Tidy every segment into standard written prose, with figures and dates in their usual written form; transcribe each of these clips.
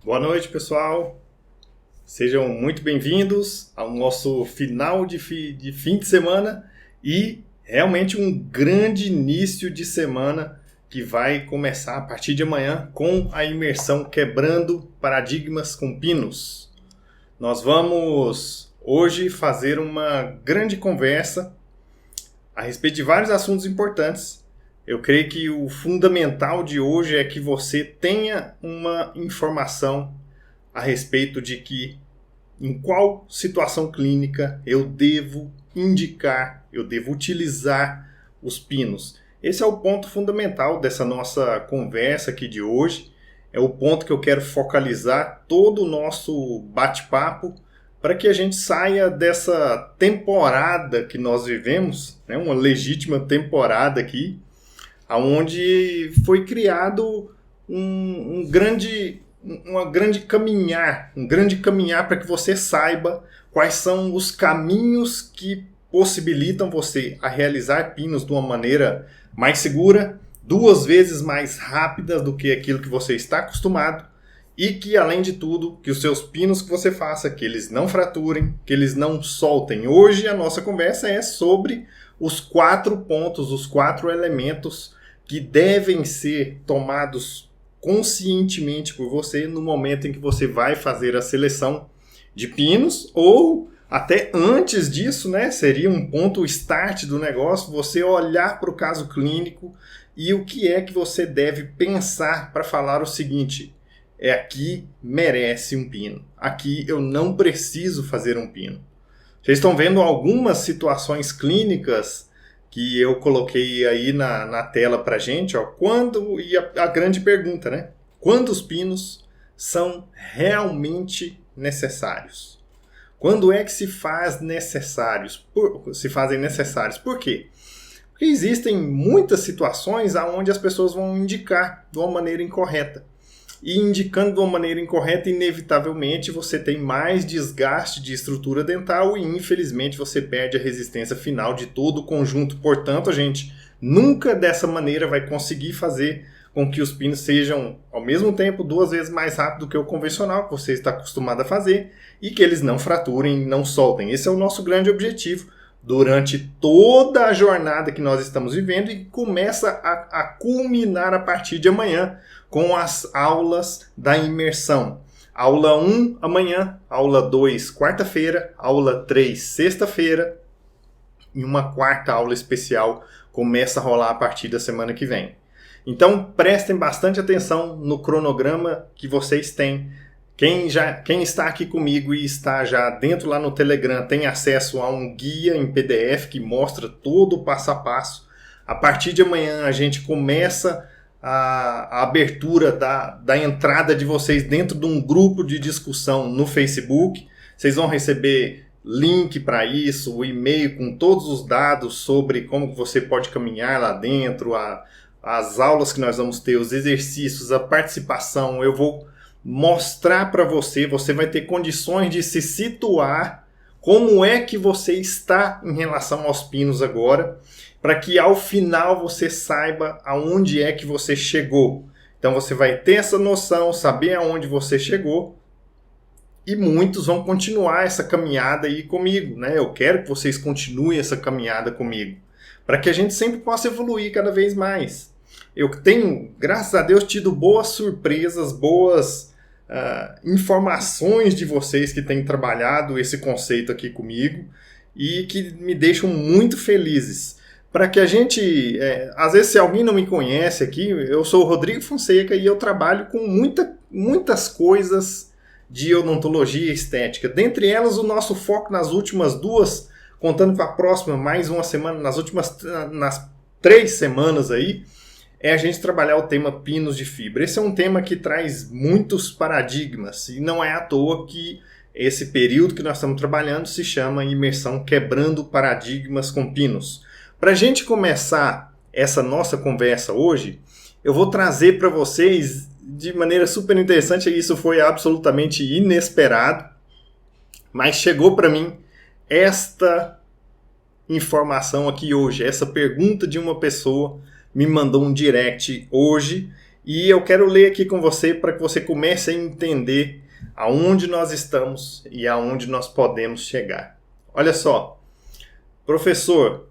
Boa noite, pessoal. Sejam muito bem-vindos ao nosso final de fim de semana e realmente um grande início de semana que vai começar a partir de amanhã com a imersão Quebrando Paradigmas com Pinos. Nós vamos hoje fazer uma grande conversa a respeito de vários assuntos importantes. Eu creio que o fundamental de hoje é que você tenha uma informação a respeito de que em qual situação clínica eu devo indicar, eu devo utilizar os pinos. Esse é o ponto fundamental dessa nossa conversa aqui de hoje. É o ponto que eu quero focalizar todo o nosso bate-papo para que a gente saia dessa temporada que nós vivemos, né, uma legítima temporada aqui, onde foi criado um grande caminhar para que você saiba quais são os caminhos que possibilitam você a realizar pinos de uma maneira mais segura, 2 vezes mais rápida do que aquilo que você está acostumado, e que, além de tudo, que os seus pinos que você faça, que eles não fraturem, que eles não soltem. Hoje a nossa conversa é sobre os 4 pontos, os 4 elementos que devem ser tomados conscientemente por você no momento em que você vai fazer a seleção de pinos, ou até antes disso, né? Seria um ponto start do negócio, você olhar para o caso clínico e o que é que você deve pensar para falar o seguinte: aqui merece um pino, aqui eu não preciso fazer um pino. Vocês estão vendo algumas situações clínicas que eu coloquei aí na tela pra gente, ó, e a grande pergunta, né? Quantos pinos são realmente necessários? Quando é que se fazem necessários? Por quê? Porque existem muitas situações onde as pessoas vão indicar de uma maneira incorreta. E indicando de uma maneira incorreta, inevitavelmente você tem mais desgaste de estrutura dental e infelizmente você perde a resistência final de todo o conjunto. Portanto, a gente nunca dessa maneira vai conseguir fazer com que os pinos sejam ao mesmo tempo 2 vezes mais rápido do que o convencional que você está acostumado a fazer e que eles não fraturem, não soltem. Esse é o nosso grande objetivo durante toda a jornada que nós estamos vivendo e começa a culminar a partir de amanhã com as aulas da imersão. Aula 1 amanhã, aula 2 quarta-feira, aula 3 sexta-feira e uma quarta aula especial começa a rolar a partir da semana que vem. Então prestem bastante atenção no cronograma que vocês têm. Quem está aqui comigo e está já dentro lá no Telegram tem acesso a um guia em PDF que mostra todo o passo a passo. A partir de amanhã a gente começa a abertura da entrada de vocês dentro de um grupo de discussão no Facebook. Vocês vão receber link para isso, o e-mail com todos os dados sobre como você pode caminhar lá dentro, as aulas que nós vamos ter, os exercícios, a participação. Eu vou mostrar para você, você vai ter condições de se situar como é que você está em relação aos pinos agora, para que ao final você saiba aonde é que você chegou. Então você vai ter essa noção, saber aonde você chegou, e muitos vão continuar essa caminhada aí comigo, né? Eu quero que vocês continuem essa caminhada comigo, para que a gente sempre possa evoluir cada vez mais. Eu tenho, graças a Deus, tido boas surpresas, boas informações de vocês que têm trabalhado esse conceito aqui comigo e que me deixam muito felizes. Para que a gente, às vezes se alguém não me conhece aqui, eu sou o Rodrigo Fonseca e eu trabalho com muitas coisas de odontologia estética. Dentre elas, o nosso foco nas últimas 2, contando com a próxima, mais uma semana, nas 3 semanas aí, é a gente trabalhar o tema pinos de fibra. Esse é um tema que traz muitos paradigmas e não é à toa que esse período que nós estamos trabalhando se chama imersão Quebrando Paradigmas com Pinos. Para a gente começar essa nossa conversa hoje, eu vou trazer para vocês de maneira super interessante, e isso foi absolutamente inesperado, mas chegou para mim esta informação aqui hoje, essa pergunta de uma pessoa me mandou um direct hoje E eu quero ler aqui com você para que você comece a entender aonde nós estamos e aonde nós podemos chegar. Olha só, professor,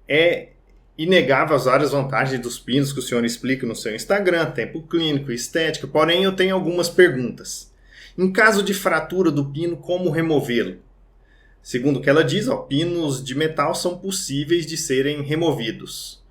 é inegável as várias vantagens dos pinos que o senhor explica no seu Instagram, tempo clínico, estética, porém eu tenho algumas perguntas. Em caso de fratura do pino, como removê-lo? Segundo o que ela diz, pinos de metal são possíveis de serem removidos.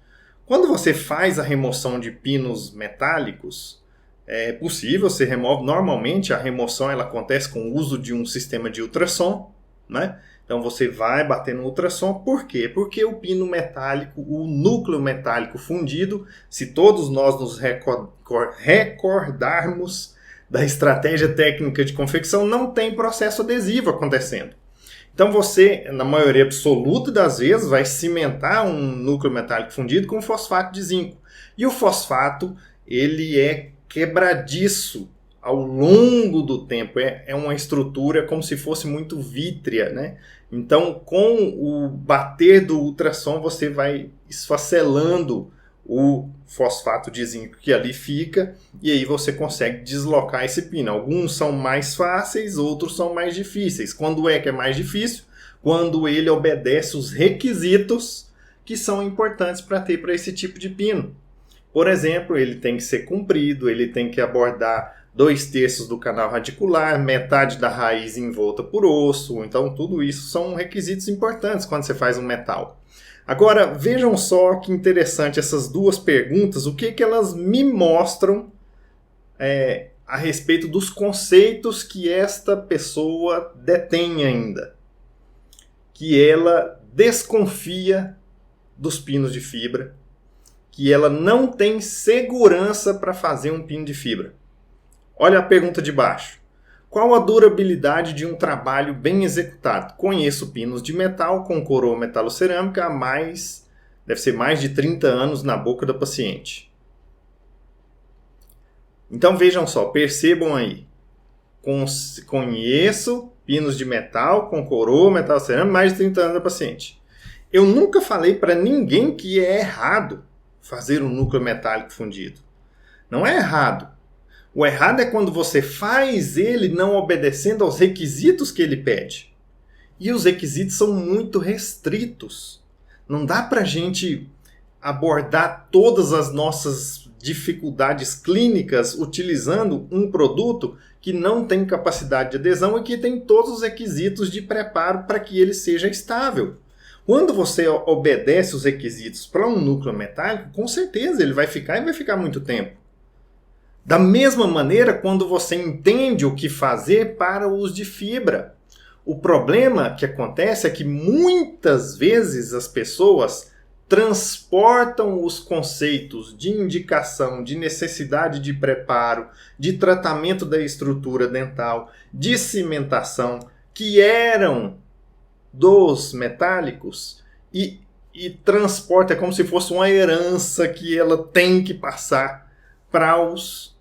Quando você faz a remoção de pinos metálicos, é possível, você remove. Normalmente a remoção ela acontece com o uso de um sistema de ultrassom, né? Então você vai bater no ultrassom, por quê? Porque o pino metálico, o núcleo metálico fundido, se todos nós nos recordarmos da estratégia técnica de confecção, não tem processo adesivo acontecendo. Então você, na maioria absoluta das vezes, vai cimentar um núcleo metálico fundido com fosfato de zinco. E o fosfato, ele é quebradiço ao longo do tempo. É uma estrutura como se fosse muito vítrea, né? Então, com o bater do ultrassom, você vai esfacelando o fosfato de zinco que ali fica, e aí você consegue deslocar esse pino. Alguns são mais fáceis, outros são mais difíceis. Quando é que é mais difícil? Quando ele obedece os requisitos que são importantes para ter para esse tipo de pino. Por exemplo, ele tem que ser comprido, ele tem que abordar 2/3 do canal radicular, metade da raiz envolta por osso. Então, tudo isso são requisitos importantes quando você faz um metal. Agora, vejam só que interessante essas duas perguntas, o que elas me mostram a respeito dos conceitos que esta pessoa detém ainda. Que ela desconfia dos pinos de fibra, que ela não tem segurança para fazer um pino de fibra. Olha a pergunta de baixo. Qual a durabilidade de um trabalho bem executado? Conheço pinos de metal com coroa metalocerâmica há deve ser mais de 30 anos na boca da paciente. Então vejam só, percebam aí. Conheço pinos de metal com coroa metalocerâmica há mais de 30 anos da paciente. Eu nunca falei para ninguém que é errado fazer um núcleo metálico fundido. Não é errado. O errado é quando você faz ele não obedecendo aos requisitos que ele pede. E os requisitos são muito restritos. Não dá para a gente abordar todas as nossas dificuldades clínicas utilizando um produto que não tem capacidade de adesão e que tem todos os requisitos de preparo para que ele seja estável. Quando você obedece os requisitos para um núcleo metálico, com certeza ele vai ficar e vai ficar muito tempo. Da mesma maneira, quando você entende o que fazer para os de fibra. O problema que acontece é que muitas vezes as pessoas transportam os conceitos de indicação, de necessidade de preparo, de tratamento da estrutura dental, de cimentação, que eram dos metálicos e transporta como se fosse uma herança que ela tem que passar para os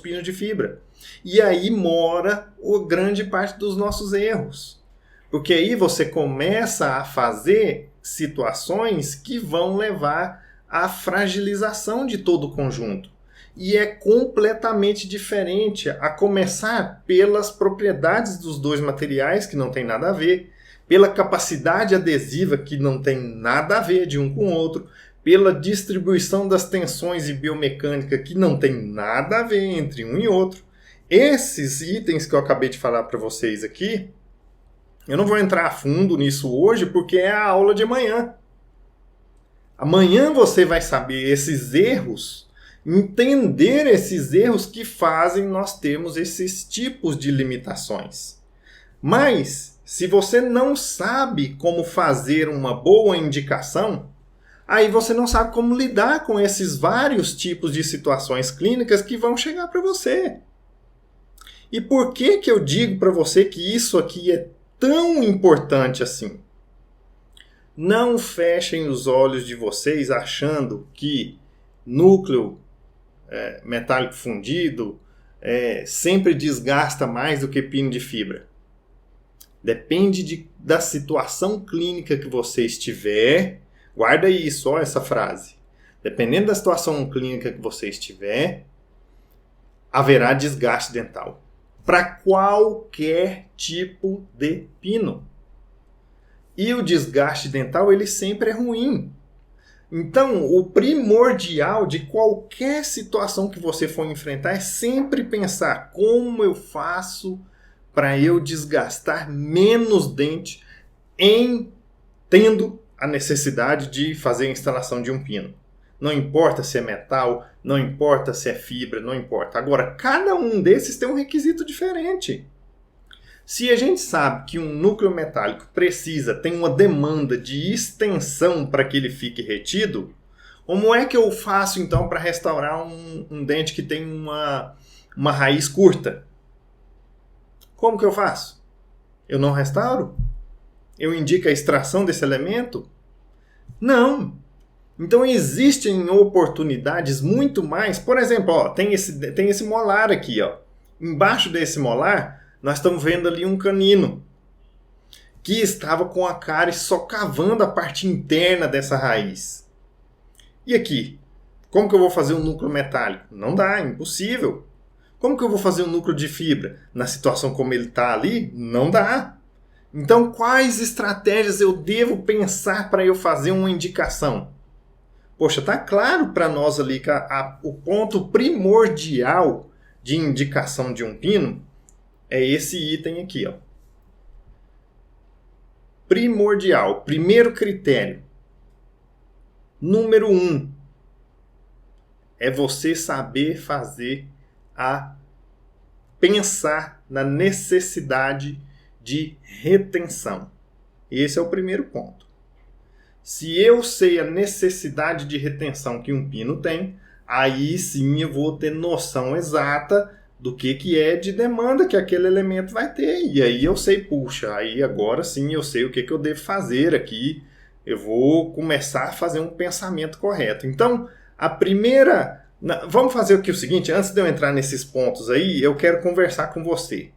pinos de fibra. E aí mora a grande parte dos nossos erros. Porque aí você começa a fazer situações que vão levar à fragilização de todo o conjunto. E é completamente diferente, a começar pelas propriedades dos dois materiais, que não tem nada a ver, pela capacidade adesiva, que não tem nada a ver de um com o outro, pela distribuição das tensões e biomecânica, que não tem nada a ver entre um e outro. Esses itens que eu acabei de falar para vocês aqui, eu não vou entrar a fundo nisso hoje, porque é a aula de amanhã. Amanhã você vai saber esses erros, entender esses erros que fazem nós termos esses tipos de limitações. Mas, se você não sabe como fazer uma boa indicação, aí você não sabe como lidar com esses vários tipos de situações clínicas que vão chegar para você. E por que eu digo para você que isso aqui é tão importante assim? Não fechem os olhos de vocês achando que núcleo metálico fundido sempre desgasta mais do que pino de fibra. Depende da situação clínica que você estiver. Guarda isso, ó, essa frase. dependendo da situação clínica que você estiver, haverá desgaste dental. Para qualquer tipo de pino. E o desgaste dental, ele sempre é ruim. Então, o primordial de qualquer situação que você for enfrentar é sempre pensar como eu faço para eu desgastar menos dente tendo a necessidade de fazer a instalação de um pino. Não importa se é metal, não importa se é fibra, não importa. Agora, cada um desses tem um requisito diferente. Se a gente sabe que um núcleo metálico tem uma demanda de extensão para que ele fique retido, como é que eu faço então para restaurar um dente que tem uma raiz curta? Como que eu faço? Eu não restauro? Eu indico a extração desse elemento? Não. Então existem oportunidades muito mais. Por exemplo, ó, tem esse molar aqui. Ó. Embaixo desse molar, nós estamos vendo ali um canino que estava com a cárie só cavando a parte interna dessa raiz. E aqui? Como que eu vou fazer um núcleo metálico? Não dá, é impossível. Como que eu vou fazer um núcleo de fibra? Na situação como ele está ali, não dá. Então, quais estratégias eu devo pensar para eu fazer uma indicação? Poxa, tá claro para nós ali que o ponto primordial de indicação de um pino é esse item aqui, ó. Primordial, primeiro critério. Número 1 é você saber pensar na necessidade de retenção. Esse é o primeiro ponto. Se eu sei a necessidade de retenção que um pino tem, aí sim eu vou ter noção exata do que é de demanda que aquele elemento vai ter. E aí eu sei, puxa, aí agora sim eu sei o que eu devo fazer aqui. Eu vou começar a fazer um pensamento correto. Então, a primeira... Vamos fazer aqui o seguinte, antes de eu entrar nesses pontos aí, eu quero conversar com você.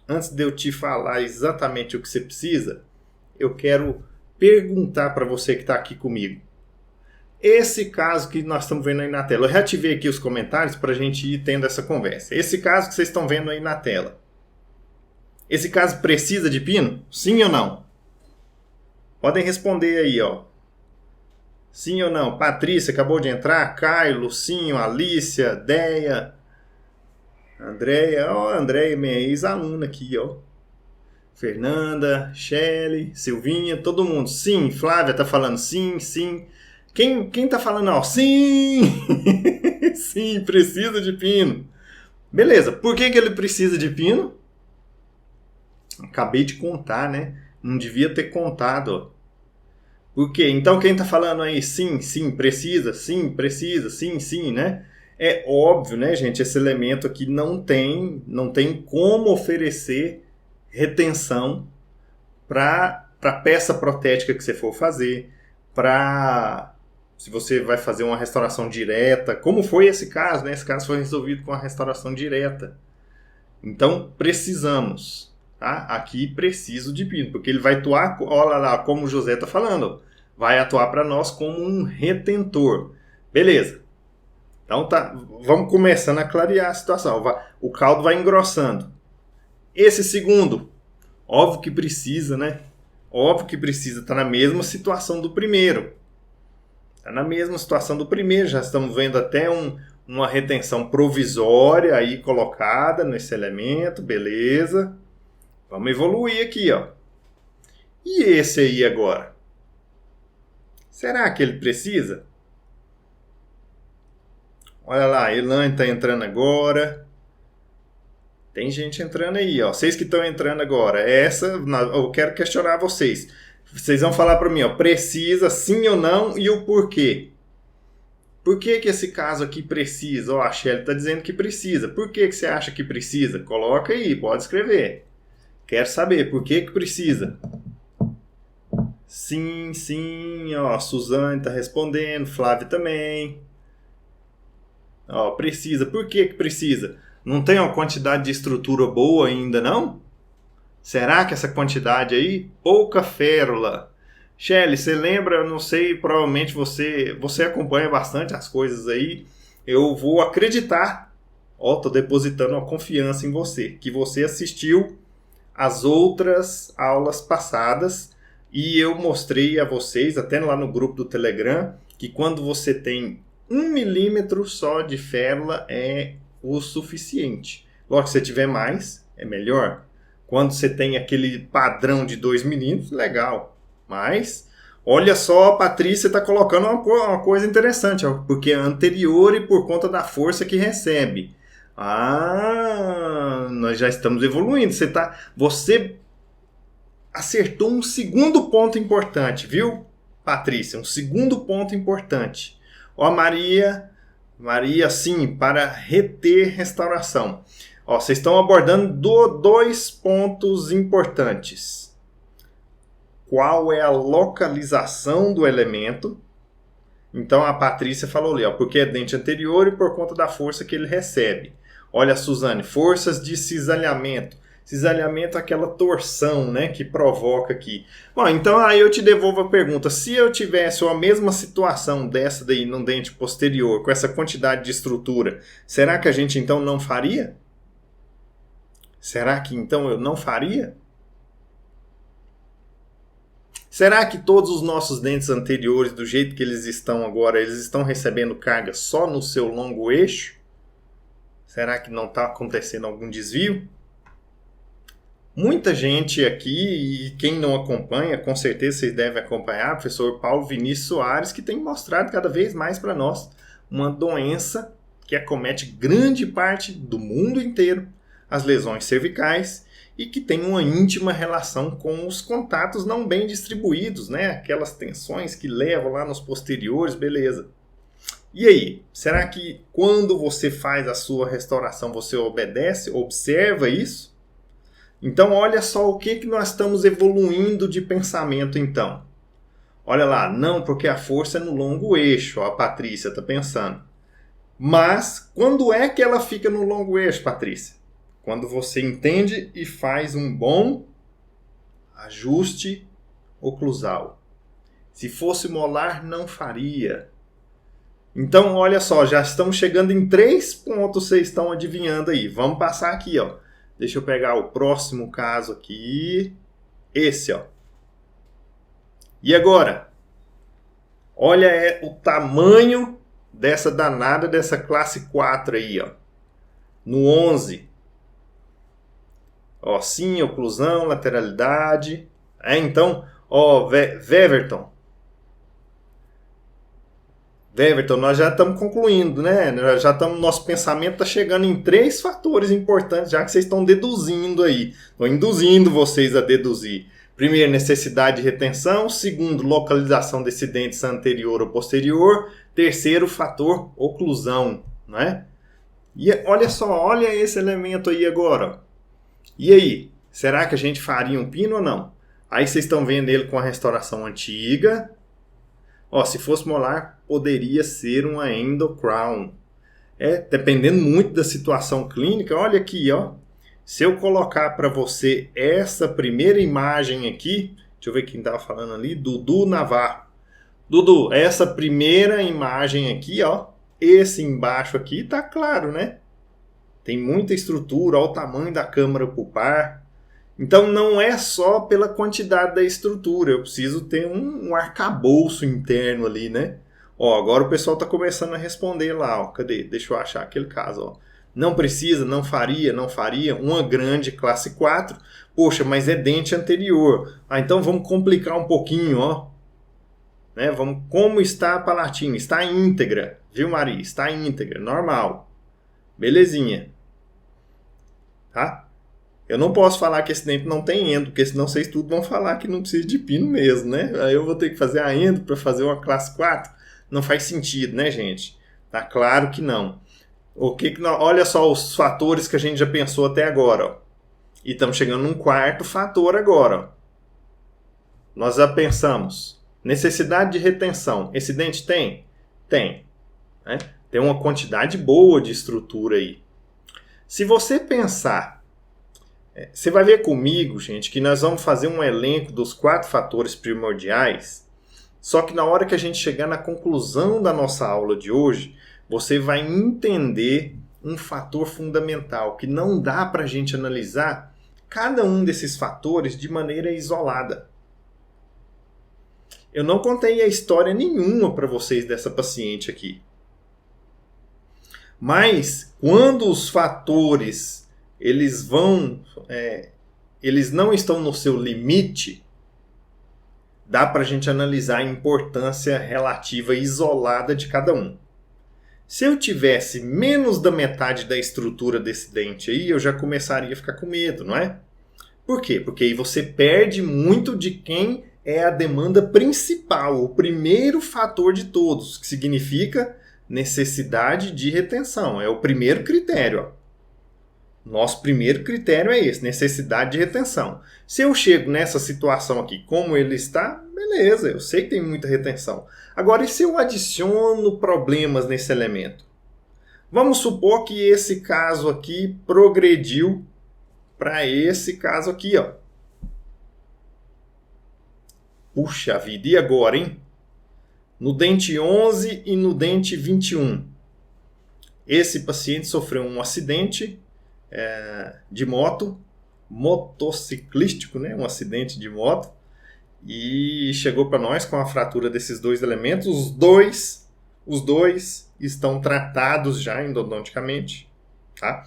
Antes de eu te falar exatamente o que você precisa, eu quero perguntar para você que está aqui comigo. Esse caso que nós estamos vendo aí na tela, eu reativei aqui os comentários para a gente ir tendo essa conversa. Esse caso que vocês estão vendo aí na tela, esse caso precisa de pino? Sim ou não? Podem responder aí, ó. Sim ou não? Patrícia acabou de entrar, Caio, Lucinho, Alícia, Deia, Andréia, ó, Andréia, minha ex-aluna aqui, ó. Fernanda, Shelly, Silvinha, todo mundo. Sim, Flávia tá falando sim, sim. Quem tá falando, ó, sim! Sim, precisa de pino. Beleza, por que ele precisa de pino? Acabei de contar, né? Não devia ter contado, ó. Por quê? Então quem tá falando aí, sim, precisa, sim, né? É óbvio, né, gente? Esse elemento aqui não tem como oferecer retenção para a peça protética que você for fazer, se você vai fazer uma restauração direta, como foi esse caso, né? Esse caso foi resolvido com a restauração direta. Então, precisamos, tá? Aqui preciso de pino, porque ele vai atuar, olha lá, como o José está falando, vai atuar para nós como um retentor. Beleza. Então, tá, vamos começando a clarear a situação. O caldo vai engrossando. Esse segundo, óbvio que precisa, né? Óbvio que precisa, está na mesma situação do primeiro. Está na mesma situação do primeiro, já estamos vendo até uma retenção provisória aí colocada nesse elemento, beleza. Vamos evoluir aqui, ó. E esse aí agora? Será que ele precisa? Olha lá, a Elane está entrando agora. Tem gente entrando aí, ó. Vocês que estão entrando agora. Eu quero questionar vocês. Vocês vão falar para mim, ó. Precisa, sim ou não, e o porquê. Por que esse caso aqui precisa? Ó, a Shelly está dizendo que precisa. Por que você acha que precisa? Coloca aí, pode escrever. Quero saber, por que precisa? Sim, ó. Suzane está respondendo, Flávia também. Ó, precisa. Por que precisa? Não tem uma quantidade de estrutura boa ainda, não? Será que essa quantidade aí, pouca férula, Shelly, você lembra? Eu não sei, provavelmente você acompanha bastante as coisas aí. Eu vou acreditar, tô depositando uma confiança em você, que você assistiu as outras aulas passadas e eu mostrei a vocês, até lá no grupo do Telegram, que quando você tem 1 milímetro só de férula é o suficiente. Lógico que se tiver mais, é melhor. Quando você tem aquele padrão de 2 milímetros, legal. Mas, olha só, a Patrícia está colocando uma coisa interessante, ó, porque é anterior e por conta da força que recebe. Nós já estamos evoluindo. Você acertou um segundo ponto importante, viu, Patrícia? Um segundo ponto importante. Ó, Maria, sim, para reter restauração. Ó, vocês estão abordando 2 pontos importantes. Qual é a localização do elemento? Então a Patrícia falou ali, ó, porque é dente anterior e por conta da força que ele recebe. Olha, Suzane, forças de cisalhamento. Cisalhamento é aquela torção, né, que provoca aqui. Bom, então aí eu te devolvo a pergunta. Se eu tivesse a mesma situação dessa daí no dente posterior, com essa quantidade de estrutura, será que a gente então não faria? Será que então eu não faria? Será que todos os nossos dentes anteriores, do jeito que eles estão agora, eles estão recebendo carga só no seu longo eixo? Será que não está acontecendo algum desvio? Muita gente aqui, e quem não acompanha, com certeza vocês devem acompanhar, o professor Paulo Vinícius Soares, que tem mostrado cada vez mais para nós uma doença que acomete grande parte do mundo inteiro, as lesões cervicais, e que tem uma íntima relação com os contatos não bem distribuídos, né? Aquelas tensões que levam lá nos posteriores, beleza. E aí, será que quando você faz a sua restauração, você obedece, observa isso? Então, olha só o que nós estamos evoluindo de pensamento, então. Olha lá, não, porque a força é no longo eixo, ó, a Patrícia está pensando. Mas, quando é que ela fica no longo eixo, Patrícia? Quando você entende e faz um bom ajuste oclusal. Se fosse molar, não faria. Então, olha só, já estamos chegando em 3 pontos, vocês estão adivinhando aí. Vamos passar aqui, ó. Deixa eu pegar o próximo caso aqui. Esse, ó. E agora? Olha o tamanho dessa danada, dessa classe 4 aí, ó. No 11. Ó, sim, oclusão, lateralidade. Então, ó, Weverton, nós já estamos concluindo, né? Nosso pensamento está chegando em 3 fatores importantes, já que vocês estão deduzindo aí. Estou induzindo vocês a deduzir. Primeiro, necessidade de retenção. Segundo, localização desse dente anterior ou posterior. Terceiro, fator oclusão, né? E olha só, olha esse elemento aí agora. E aí, será que a gente faria um pino ou não? Aí vocês estão vendo ele com a restauração antiga. Ó, se fosse molar, poderia ser uma endocrown. Dependendo muito da situação clínica, olha aqui, ó. Se eu colocar para você essa primeira imagem aqui, deixa eu ver quem estava falando ali, Dudu Navarro. Dudu, essa primeira imagem aqui, ó, esse embaixo aqui tá claro, né? Tem muita estrutura, olha o tamanho da câmara pulpar. Então não é só pela quantidade da estrutura, eu preciso ter um arcabouço interno ali, né? Ó, agora o pessoal está começando a responder lá, ó. Cadê? Deixa eu achar aquele caso, ó. Não precisa, não faria, uma grande classe 4. Poxa, mas é dente anterior. Então vamos complicar um pouquinho, ó. Né? Como está a palatina? Está íntegra, viu, Maria? Está íntegra, normal. Belezinha. Tá? Eu não posso falar que esse dente não tem endo, porque senão vocês tudo vão falar que não precisa de pino mesmo, né? Aí eu vou ter que fazer a endo para fazer uma classe 4. Não faz sentido, né, gente? Tá claro que não. Olha só os fatores que a gente já pensou até agora, ó. E estamos chegando num 4º fator agora, ó. Nós já pensamos. Necessidade de retenção. Esse dente tem? Tem. Né? Tem uma quantidade boa de estrutura aí. Se você pensar Você vai ver comigo, gente, que nós vamos fazer um elenco dos 4 fatores primordiais, só que na hora que a gente chegar na conclusão da nossa aula de hoje, você vai entender um fator fundamental, que não dá para a gente analisar cada um desses fatores de maneira isolada. Eu não contei a história nenhuma para vocês dessa paciente aqui. Mas, quando os fatores eles não estão no seu limite, dá para a gente analisar a importância relativa isolada de cada um. Se eu tivesse menos da metade da estrutura desse dente aí, eu já começaria a ficar com medo, não é? Por quê? Porque aí você perde muito de quem é a demanda principal, o primeiro fator de todos, que significa necessidade de retenção. É o primeiro critério, ó. Nosso primeiro critério é esse, necessidade de retenção. Se eu chego nessa situação aqui, como ele está, beleza, eu sei que tem muita retenção. Agora, e se eu adiciono problemas nesse elemento? Vamos supor que esse caso aqui progrediu para esse caso aqui, ó. Puxa vida, e agora, hein? No dente 11 e no dente 21. Esse paciente sofreu um acidente de moto, motociclístico, né? Um acidente de moto, e chegou para nós com a fratura desses 2 elementos. Os dois estão tratados já endodonticamente, tá?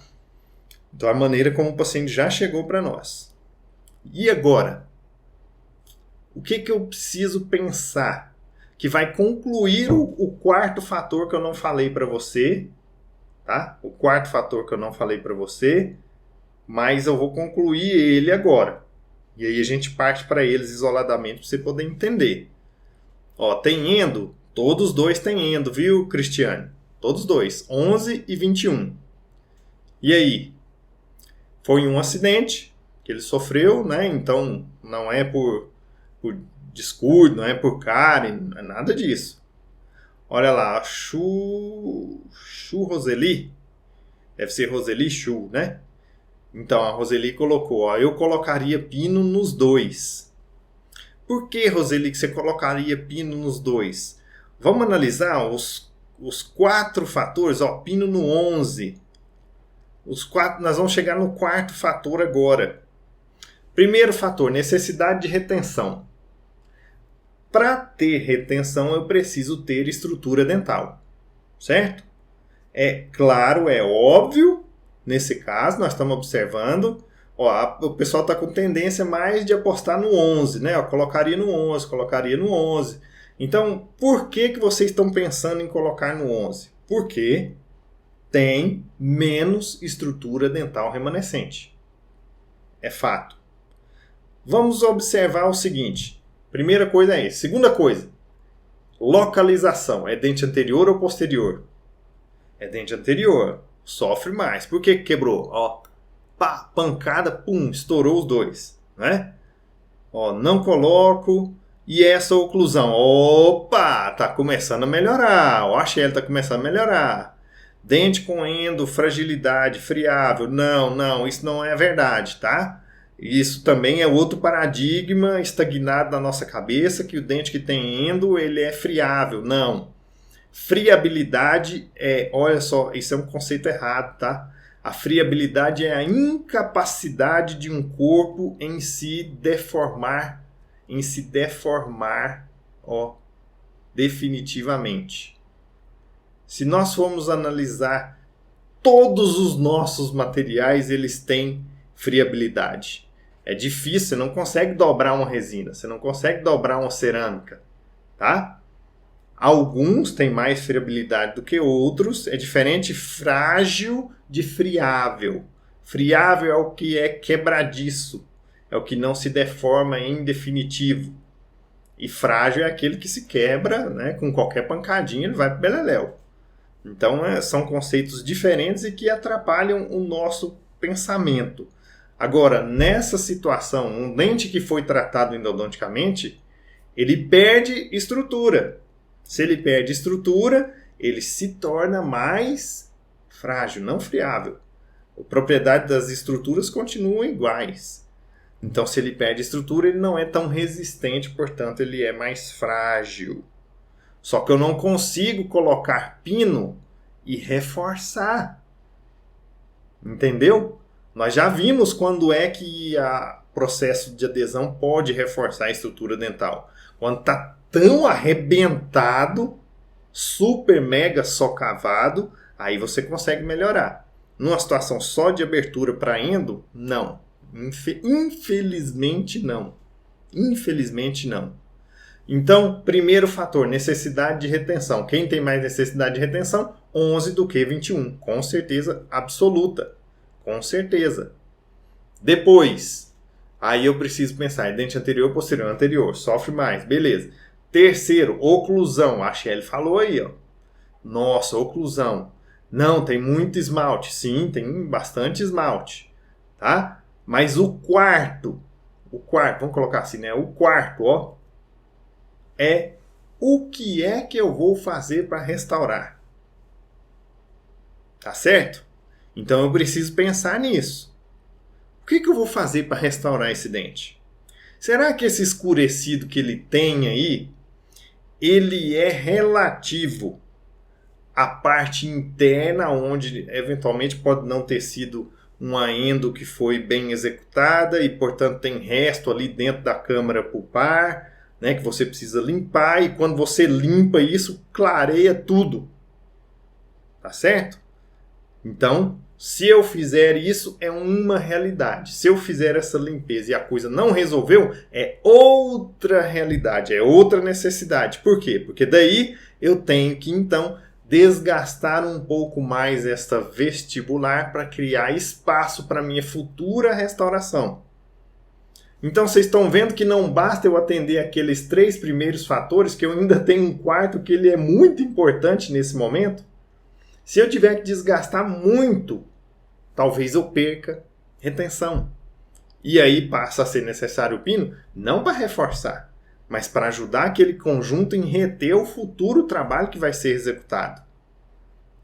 Então a maneira como o paciente já chegou para nós. E agora? O que eu preciso pensar que vai concluir o 4º fator que eu não falei para você? Tá? O 4º fator que eu não falei para você, mas eu vou concluir ele agora. E aí a gente parte para eles isoladamente para você poder entender. Ó, tem endo? Todos os 2 têm endo, viu, Cristiane? Todos os 2, 11 e 21. E aí? Foi um acidente que ele sofreu, né? Então não é por descuido, não é por cárie, não é nada disso. Olha lá, Chu Roseli. Deve ser Roseli Chu, né? Então, a Roseli colocou, ó, eu colocaria pino nos 2. Por que, Roseli, que você colocaria pino nos 2? Vamos analisar os 4 fatores, ó, pino no 11. Nós vamos chegar no 4º fator agora. Primeiro fator, necessidade de retenção. Para ter retenção, eu preciso ter estrutura dental, certo? É claro, é óbvio, nesse caso, nós estamos observando, ó, o pessoal está com tendência mais de apostar no 11, né? Eu colocaria no 11. Então, por que vocês estão pensando em colocar no 11? Porque tem menos estrutura dental remanescente. É fato. Vamos observar o seguinte. Primeira coisa é isso. Segunda coisa, localização. É dente anterior ou posterior? É dente anterior. Sofre mais. Por que quebrou? Ó, pá, pancada, pum, estourou os 2. Né? Ó, não coloco. E essa oclusão? Opa, tá começando a melhorar. Ó, a Shelly tá começando a melhorar. Dente com endo, fragilidade, friável. Não, isso não é verdade, tá? Isso também é outro paradigma estagnado na nossa cabeça, que o dente que tem endo, ele é friável. Não. Friabilidade olha só, isso é um conceito errado, tá? A friabilidade é a incapacidade de um corpo em se deformar, ó, definitivamente. Se nós formos analisar todos os nossos materiais, eles têm friabilidade. É difícil, você não consegue dobrar uma resina, você não consegue dobrar uma cerâmica, tá? Alguns têm mais friabilidade do que outros, é diferente frágil de friável. Friável é o que é quebradiço, é o que não se deforma em definitivo. E frágil é aquele que se quebra, né, com qualquer pancadinha, ele vai para o beleléu. Então, são conceitos diferentes e que atrapalham o nosso pensamento. Agora, nessa situação, um dente que foi tratado endodonticamente, ele perde estrutura. Se ele perde estrutura, ele se torna mais frágil, não friável. A propriedade das estruturas continuam iguais. Então, se ele perde estrutura, ele não é tão resistente, portanto, ele é mais frágil. Só que eu não consigo colocar pino e reforçar. Entendeu? Nós já vimos quando é que o processo de adesão pode reforçar a estrutura dental. Quando está tão arrebentado, super mega socavado, aí você consegue melhorar. Numa situação só de abertura para endo, não. Infelizmente não. Infelizmente não. Então, primeiro fator, necessidade de retenção. Quem tem mais necessidade de retenção? 11 do que 21. Com certeza absoluta. Com certeza. Depois, aí eu preciso pensar, dente anterior, posterior, anterior. Sofre mais, beleza. Terceiro, oclusão. A Shelly falou aí, ó. Nossa, oclusão. Não, tem muito esmalte. Sim, tem bastante esmalte. Tá? Mas o quarto, vamos colocar assim, né? O quarto, ó, é o que é que eu vou fazer para restaurar. Tá certo? Então eu preciso pensar nisso. O que eu vou fazer para restaurar esse dente? Será que esse escurecido que ele tem aí, ele é relativo à parte interna, onde eventualmente pode não ter sido uma endo que foi bem executada e, portanto, tem resto ali dentro da câmara pulpar, né, que você precisa limpar, e quando você limpa isso, clareia tudo. Tá certo? Então, se eu fizer isso, é uma realidade. Se eu fizer essa limpeza e a coisa não resolveu, é outra realidade, é outra necessidade. Por quê? Porque daí eu tenho que, então, desgastar um pouco mais esta vestibular para criar espaço para minha futura restauração. Então vocês estão vendo que não basta eu atender aqueles 3 primeiros fatores, que eu ainda tenho um quarto que ele é muito importante nesse momento. Se eu tiver que desgastar muito, talvez eu perca retenção. E aí passa a ser necessário o pino, não para reforçar, mas para ajudar aquele conjunto em reter o futuro trabalho que vai ser executado.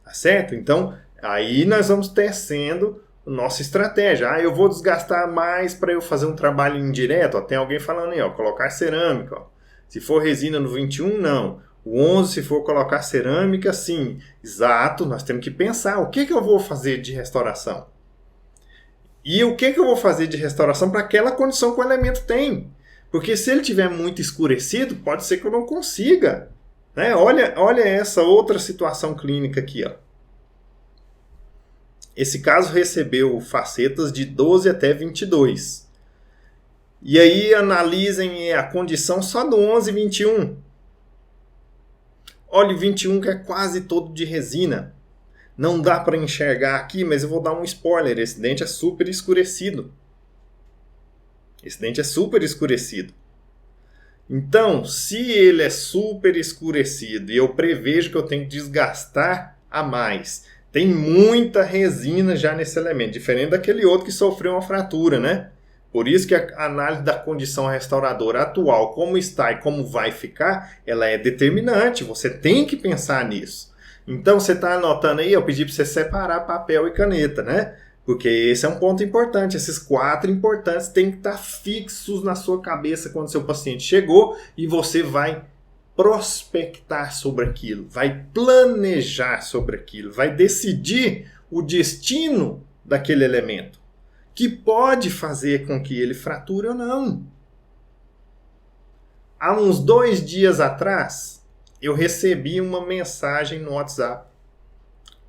Tá certo? Então, aí nós vamos tecendo a nossa estratégia. Eu vou desgastar mais para eu fazer um trabalho indireto. Ó, tem alguém falando aí, ó, colocar cerâmica. Ó. Se for resina no 21, não. O 11, se for colocar cerâmica, sim. Exato, nós temos que pensar o que eu vou fazer de restauração. E o que eu vou fazer de restauração para aquela condição que o elemento tem. Porque se ele tiver muito escurecido, pode ser que eu não consiga. Né? Olha essa outra situação clínica aqui. Ó. Esse caso recebeu facetas de 12 até 22. E aí analisem a condição só do 11 e 21. Olha o 21 que é quase todo de resina. Não dá para enxergar aqui, mas eu vou dar um spoiler. Esse dente é super escurecido. Esse dente é super escurecido. Então, se ele é super escurecido e eu prevejo que eu tenho que desgastar a mais, tem muita resina já nesse elemento, diferente daquele outro que sofreu uma fratura, né? Por isso que a análise da condição restauradora atual, como está e como vai ficar, ela é determinante. Você tem que pensar nisso. Então, você está anotando aí, eu pedi para você separar papel e caneta, né? Porque esse é um ponto importante. Esses 4 importantes têm que estar fixos na sua cabeça quando seu paciente chegou e você vai prospectar sobre aquilo, vai planejar sobre aquilo, vai decidir o destino daquele elemento, que pode fazer com que ele frature ou não. Há uns 2 dias atrás, eu recebi uma mensagem no WhatsApp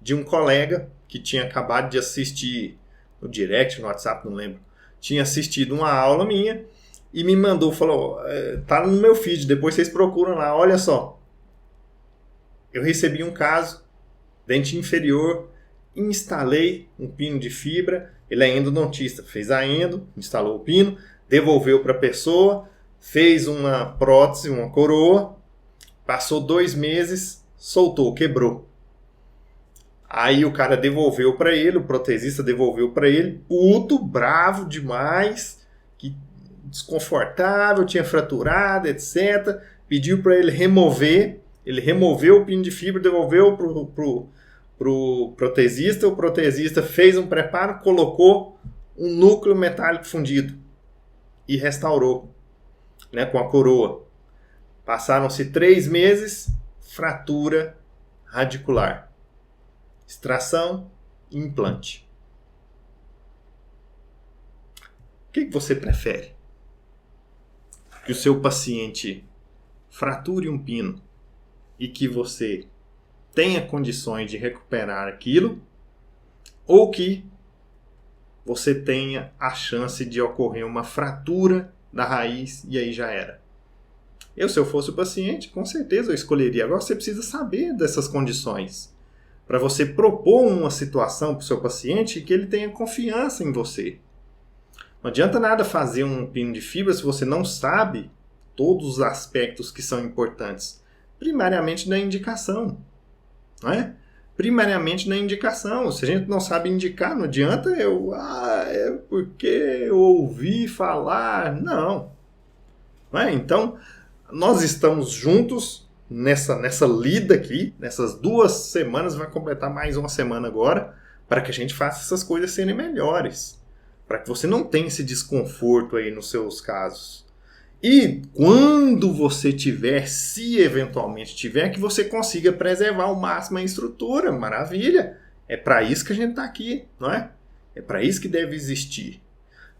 de um colega que tinha acabado de assistir no direct, no WhatsApp, não lembro, tinha assistido uma aula minha e me mandou, falou, tá no meu feed, depois vocês procuram lá, olha só. Eu recebi um caso, dente inferior, instalei um pino de fibra, ele é endodontista, fez a endo, instalou o pino, devolveu para a pessoa, fez uma prótese, uma coroa, passou 2 meses, soltou, quebrou. Aí o cara devolveu para ele, o protesista devolveu para ele, puto, bravo demais, que desconfortável, tinha fraturado, etc. Pediu para ele remover, ele removeu o pino de fibra, devolveu o protesista fez um preparo, colocou um núcleo metálico fundido e restaurou, né, com a coroa. Passaram-se 3 meses, fratura radicular, extração e implante. O que você prefere? Que o seu paciente frature um pino e que você tenha condições de recuperar aquilo, ou que você tenha a chance de ocorrer uma fratura da raiz e aí já era? Se eu fosse o paciente, com certeza eu escolheria. Agora você precisa saber dessas condições para você propor uma situação para o seu paciente e que ele tenha confiança em você. Não adianta nada fazer um pino de fibra se você não sabe todos os aspectos que são importantes. Primariamente na indicação. Não é? Primariamente na indicação. Se a gente não sabe indicar, não adianta é porque eu ouvi falar. Não. Não é? Então, nós estamos juntos nessa lida aqui, nessas 2 semanas, vai completar mais uma semana agora, para que a gente faça essas coisas serem melhores. Para que você não tenha esse desconforto aí nos seus casos. E quando você tiver, se eventualmente tiver, que você consiga preservar ao máximo a estrutura. Maravilha! É para isso que a gente está aqui, não é? É para isso que deve existir.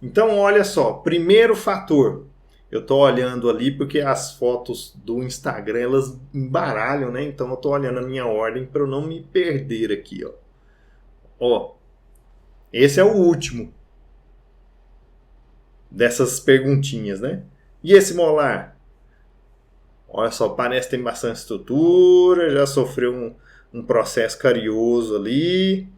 Então, olha só, primeiro fator. Eu estou olhando ali porque as fotos do Instagram, elas embaralham, né? Então eu estou olhando a minha ordem para eu não me perder aqui, ó. Ó, esse é o último dessas perguntinhas, né? E esse molar? Olha só, parece que tem bastante estrutura, já sofreu um processo carioso ali.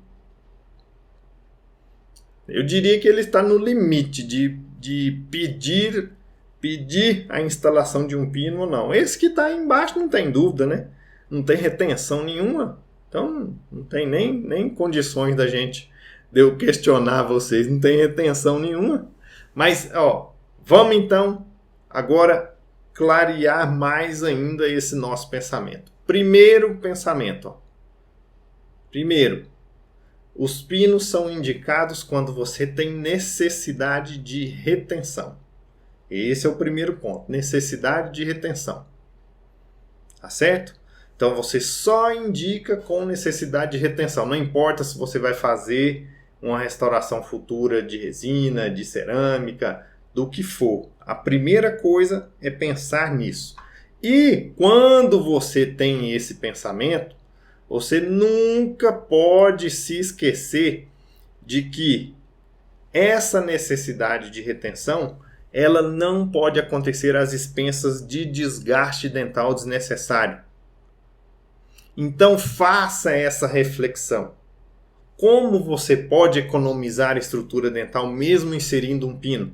Eu diria que ele está no limite de pedir a instalação de um pino ou não. Esse que está aí embaixo não tem dúvida, né? Não tem retenção nenhuma. Então não tem nem condições de eu questionar vocês. Não tem retenção nenhuma. Mas, ó, vamos então agora clarear mais ainda esse nosso pensamento. Primeiro pensamento, ó. Primeiro, os pinos são indicados quando você tem necessidade de retenção. Esse é o primeiro ponto, necessidade de retenção. Tá certo? Então você só indica com necessidade de retenção. Não importa se você vai fazer uma restauração futura de resina, de cerâmica, do que for. A primeira coisa é pensar nisso. E quando você tem esse pensamento, você nunca pode se esquecer de que essa necessidade de retenção, ela não pode acontecer às expensas de desgaste dental desnecessário. Então faça essa reflexão. Como você pode economizar a estrutura dental mesmo inserindo um pino?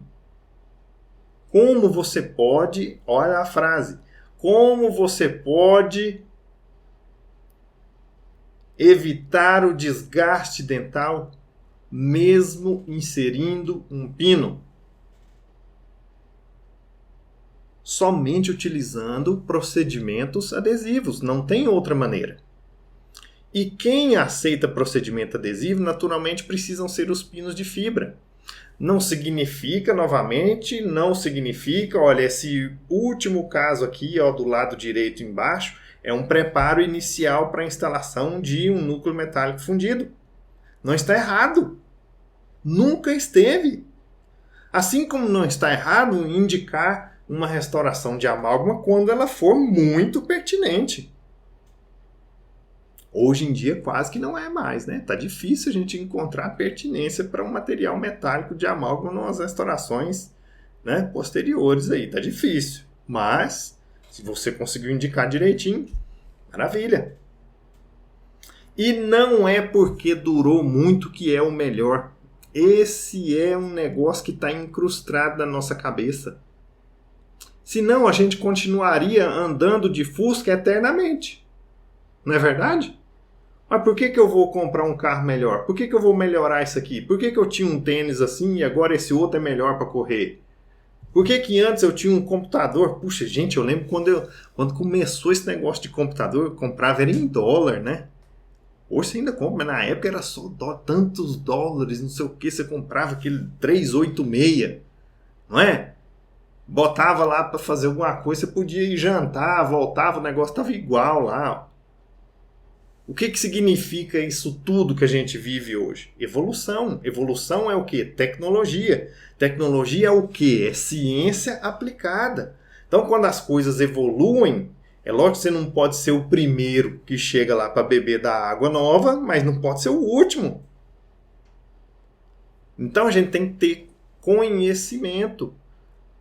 Como você pode, olha a frase, como você pode evitar o desgaste dental mesmo inserindo um pino? Somente utilizando procedimentos adesivos, não tem outra maneira. E quem aceita procedimento adesivo, naturalmente precisam ser os pinos de fibra. Não significa, olha, esse último caso aqui, ó, do lado direito embaixo, é um preparo inicial para a instalação de um núcleo metálico fundido. Não está errado. Nunca esteve. Assim como não está errado indicar uma restauração de amálgama quando ela for muito pertinente. Hoje em dia quase que não é mais, né? Tá difícil a gente encontrar pertinência para um material metálico de amálgama nas restaurações, né, posteriores aí. Tá difícil. Mas, se você conseguiu indicar direitinho, maravilha. E não é porque durou muito que é o melhor. Esse é um negócio que está incrustado na nossa cabeça. Senão a gente continuaria andando de Fusca eternamente. Não é verdade? Mas por que eu vou comprar um carro melhor? Por que eu vou melhorar isso aqui? Por que eu tinha um tênis assim e agora esse outro é melhor para correr? Por que antes eu tinha um computador? Puxa, gente, eu lembro quando começou esse negócio de computador, eu comprava era em dólar, né? Hoje você ainda compra, mas na época era só tantos dólares, não sei o que, você comprava aquele 386, não é? Botava lá para fazer alguma coisa, você podia ir jantar, voltava, o negócio estava igual lá. O que significa isso tudo que a gente vive hoje? Evolução. Evolução é o quê? Tecnologia. Tecnologia é o quê? É ciência aplicada. Então, quando as coisas evoluem, é lógico que você não pode ser o primeiro que chega lá para beber da água nova, mas não pode ser o último. Então, a gente tem que ter conhecimento.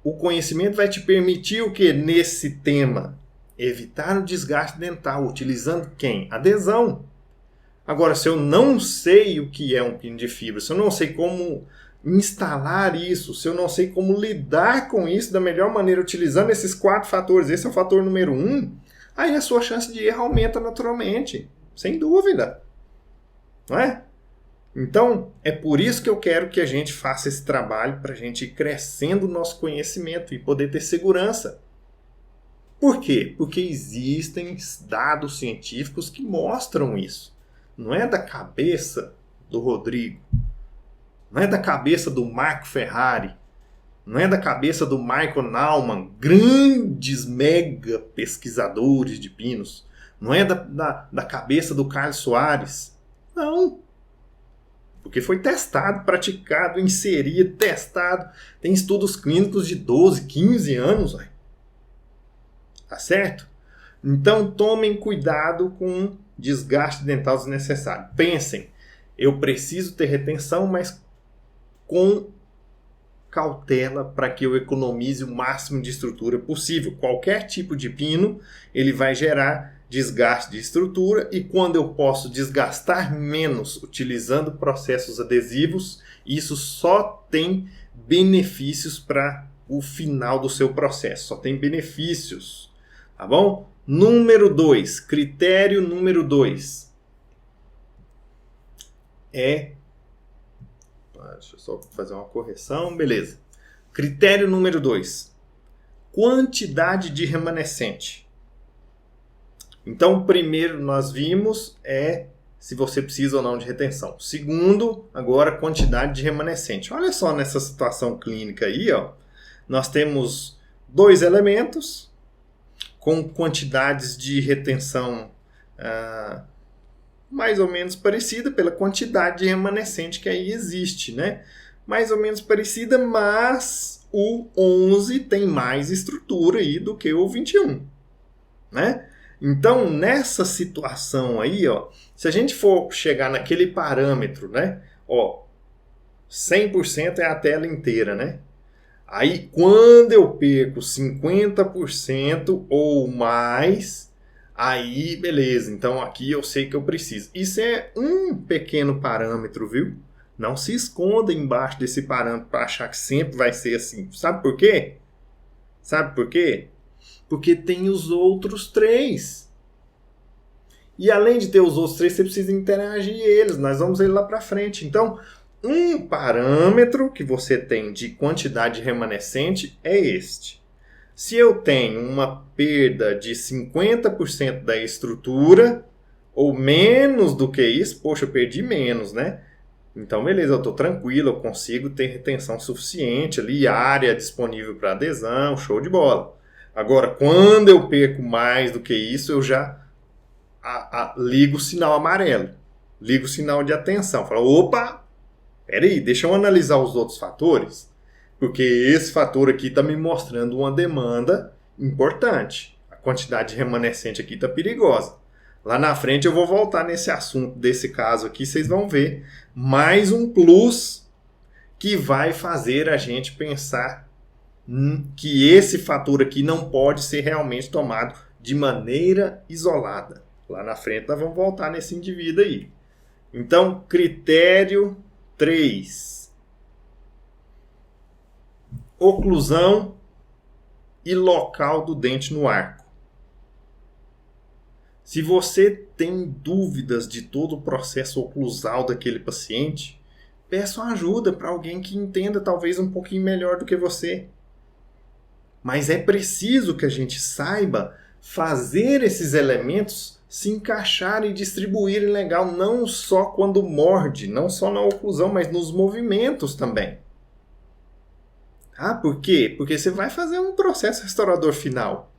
O conhecimento vai te permitir o quê? Nesse tema, evitar o desgaste dental, utilizando quem? Adesão. Agora, se eu não sei o que é um pino de fibra, se eu não sei como instalar isso, se eu não sei como lidar com isso da melhor maneira, utilizando esses 4 fatores, esse é o fator número 1, aí a sua chance de erro aumenta naturalmente, sem dúvida. Não é? Então, é por isso que eu quero que a gente faça esse trabalho para a gente ir crescendo o nosso conhecimento e poder ter segurança. Por quê? Porque existem dados científicos que mostram isso. Não é da cabeça do Rodrigo, não é da cabeça do Marco Ferrari, não é da cabeça do Michael Naumann, grandes mega pesquisadores de pinos, não é da cabeça do Carlos Soares. Não. Porque foi testado, praticado, inserido, testado. Tem estudos clínicos de 12, 15 anos. Véio. Tá certo? Então tomem cuidado com desgaste dental desnecessário. Pensem, eu preciso ter retenção, mas com cautela para que eu economize o máximo de estrutura possível. Qualquer tipo de pino, ele vai gerar desgaste de estrutura, e quando eu posso desgastar menos utilizando processos adesivos, isso só tem benefícios para o final do seu processo, só tem benefícios, tá bom? Número 2, critério número 2 deixa eu só fazer uma correção, beleza. Critério número 2, quantidade de remanescente. Então, primeiro nós vimos se você precisa ou não de retenção. Segundo, agora, quantidade de remanescente. Olha só nessa situação clínica aí, ó, nós temos 2 elementos com quantidades de retenção mais ou menos parecida pela quantidade de remanescente que aí existe, né? Mais ou menos parecida, mas o 11 tem mais estrutura aí do que o 21, né? Então, nessa situação aí, ó, se a gente for chegar naquele parâmetro, né, ó, 100% é a tela inteira, né? Aí, quando eu perco 50% ou mais, aí, beleza. Então, aqui eu sei que eu preciso. Isso é um pequeno parâmetro, viu? Não se esconda embaixo desse parâmetro para achar que sempre vai ser assim. Sabe por quê? Sabe por quê? Porque tem os outros 3. E além de ter os outros 3, você precisa interagir eles. Nós vamos ver lá para frente. Então, um parâmetro que você tem de quantidade remanescente é este. Se eu tenho uma perda de 50% da estrutura, ou menos do que isso, poxa, eu perdi menos, né? Então, beleza, eu estou tranquilo, eu consigo ter retenção suficiente ali, área disponível para adesão, show de bola. Agora, quando eu perco mais do que isso, eu já ligo o sinal amarelo, ligo o sinal de atenção. Falo, opa, peraí, deixa eu analisar os outros fatores, porque esse fator aqui está me mostrando uma demanda importante. A quantidade remanescente aqui está perigosa. Lá na frente eu vou voltar nesse assunto desse caso aqui, vocês vão ver mais um plus que vai fazer a gente pensar que esse fator aqui não pode ser realmente tomado de maneira isolada. Lá na frente nós vamos voltar nesse indivíduo aí. Então, critério 3. Oclusão e local do dente no arco. Se você tem dúvidas de todo o processo oclusal daquele paciente, peça ajuda para alguém que entenda talvez um pouquinho melhor do que você. Mas é preciso que a gente saiba fazer esses elementos se encaixarem e distribuírem legal, não só quando morde, não só na oclusão, mas nos movimentos também. Ah, por quê? Porque você vai fazer um processo restaurador final.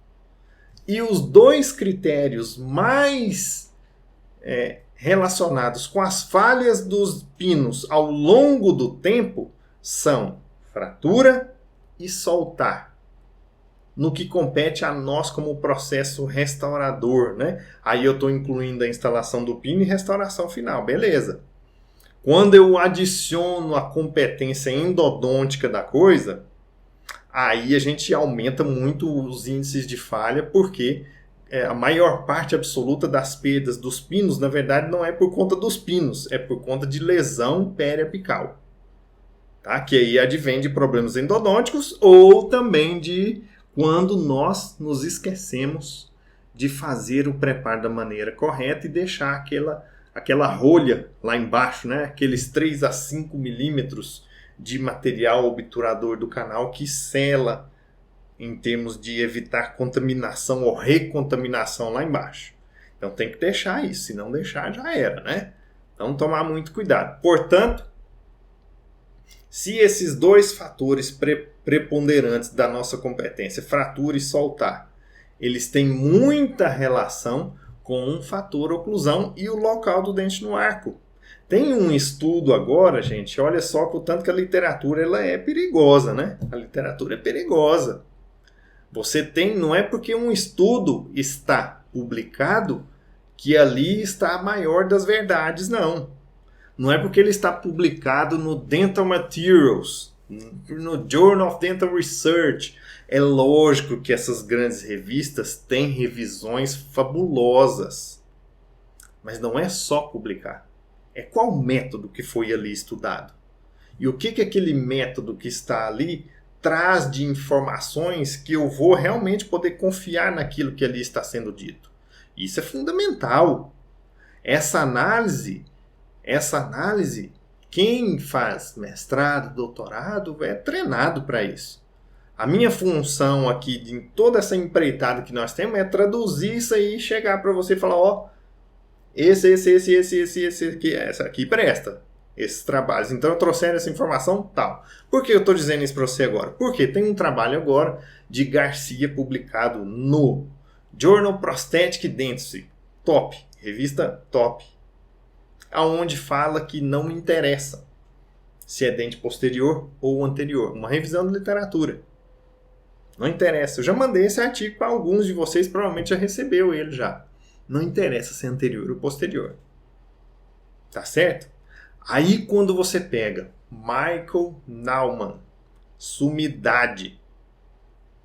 E os dois critérios mais relacionados com as falhas dos pinos ao longo do tempo são fratura e soltar. No que compete a nós como processo restaurador, né? Aí eu estou incluindo a instalação do pino e restauração final, beleza. Quando eu adiciono a competência endodôntica da coisa, aí a gente aumenta muito os índices de falha, porque a maior parte absoluta das perdas dos pinos, na verdade, não é por conta dos pinos, é por conta de lesão periapical. Tá? Que aí advém de problemas endodônticos ou também de quando nós nos esquecemos de fazer o preparo da maneira correta e deixar aquela rolha lá embaixo, né? Aqueles 3 a 5 milímetros de material obturador do canal que sela em termos de evitar contaminação ou recontaminação lá embaixo. Então tem que deixar isso, se não deixar já era, né? Então tomar muito cuidado. Portanto, se esses dois fatores preponderantes da nossa competência, fratura e soltar, eles têm muita relação com um fator oclusão e o local do dente no arco. Tem um estudo agora, gente, olha só, portanto que a literatura ela é perigosa, né? A literatura é perigosa. Você tem, não é porque um estudo está publicado que ali está a maior das verdades, não. Não é porque ele está publicado no Dental Materials, no Journal of Dental Research. É lógico que essas grandes revistas têm revisões fabulosas. Mas não é só publicar. É qual método que foi ali estudado. E o que aquele método que está ali traz de informações que eu vou realmente poder confiar naquilo que ali está sendo dito. Isso é fundamental. Essa análise, quem faz mestrado, doutorado, é treinado para isso. A minha função aqui, em toda essa empreitada que nós temos, é traduzir isso aí e chegar para você e falar, ó, esse aqui, essa aqui presta. Esses trabalhos. Então eu trouxeram essa informação tal. Por que eu estou dizendo isso para você agora? Porque tem um trabalho agora de Garcia publicado no Journal Prosthetic Dentistry. Top. Revista top. Aonde fala que não interessa se é dente posterior ou anterior. Uma revisão de literatura. Não interessa. Eu já mandei esse artigo para alguns de vocês, provavelmente já recebeu ele já. Não interessa se é anterior ou posterior. Tá certo? Aí quando você pega Michael Naumann, sumidade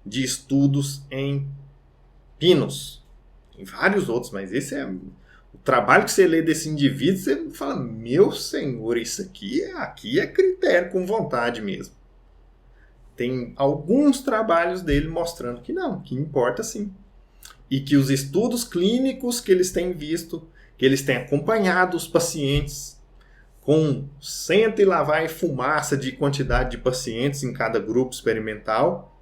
de estudos em pinos, em vários outros, mas esse é o trabalho que você lê desse indivíduo, você fala, meu senhor, isso aqui é critério com vontade mesmo. Tem alguns trabalhos dele mostrando que não, que importa sim. E que os estudos clínicos que eles têm visto, que eles têm acompanhado os pacientes, com senta e lá vai fumaça de quantidade de pacientes em cada grupo experimental,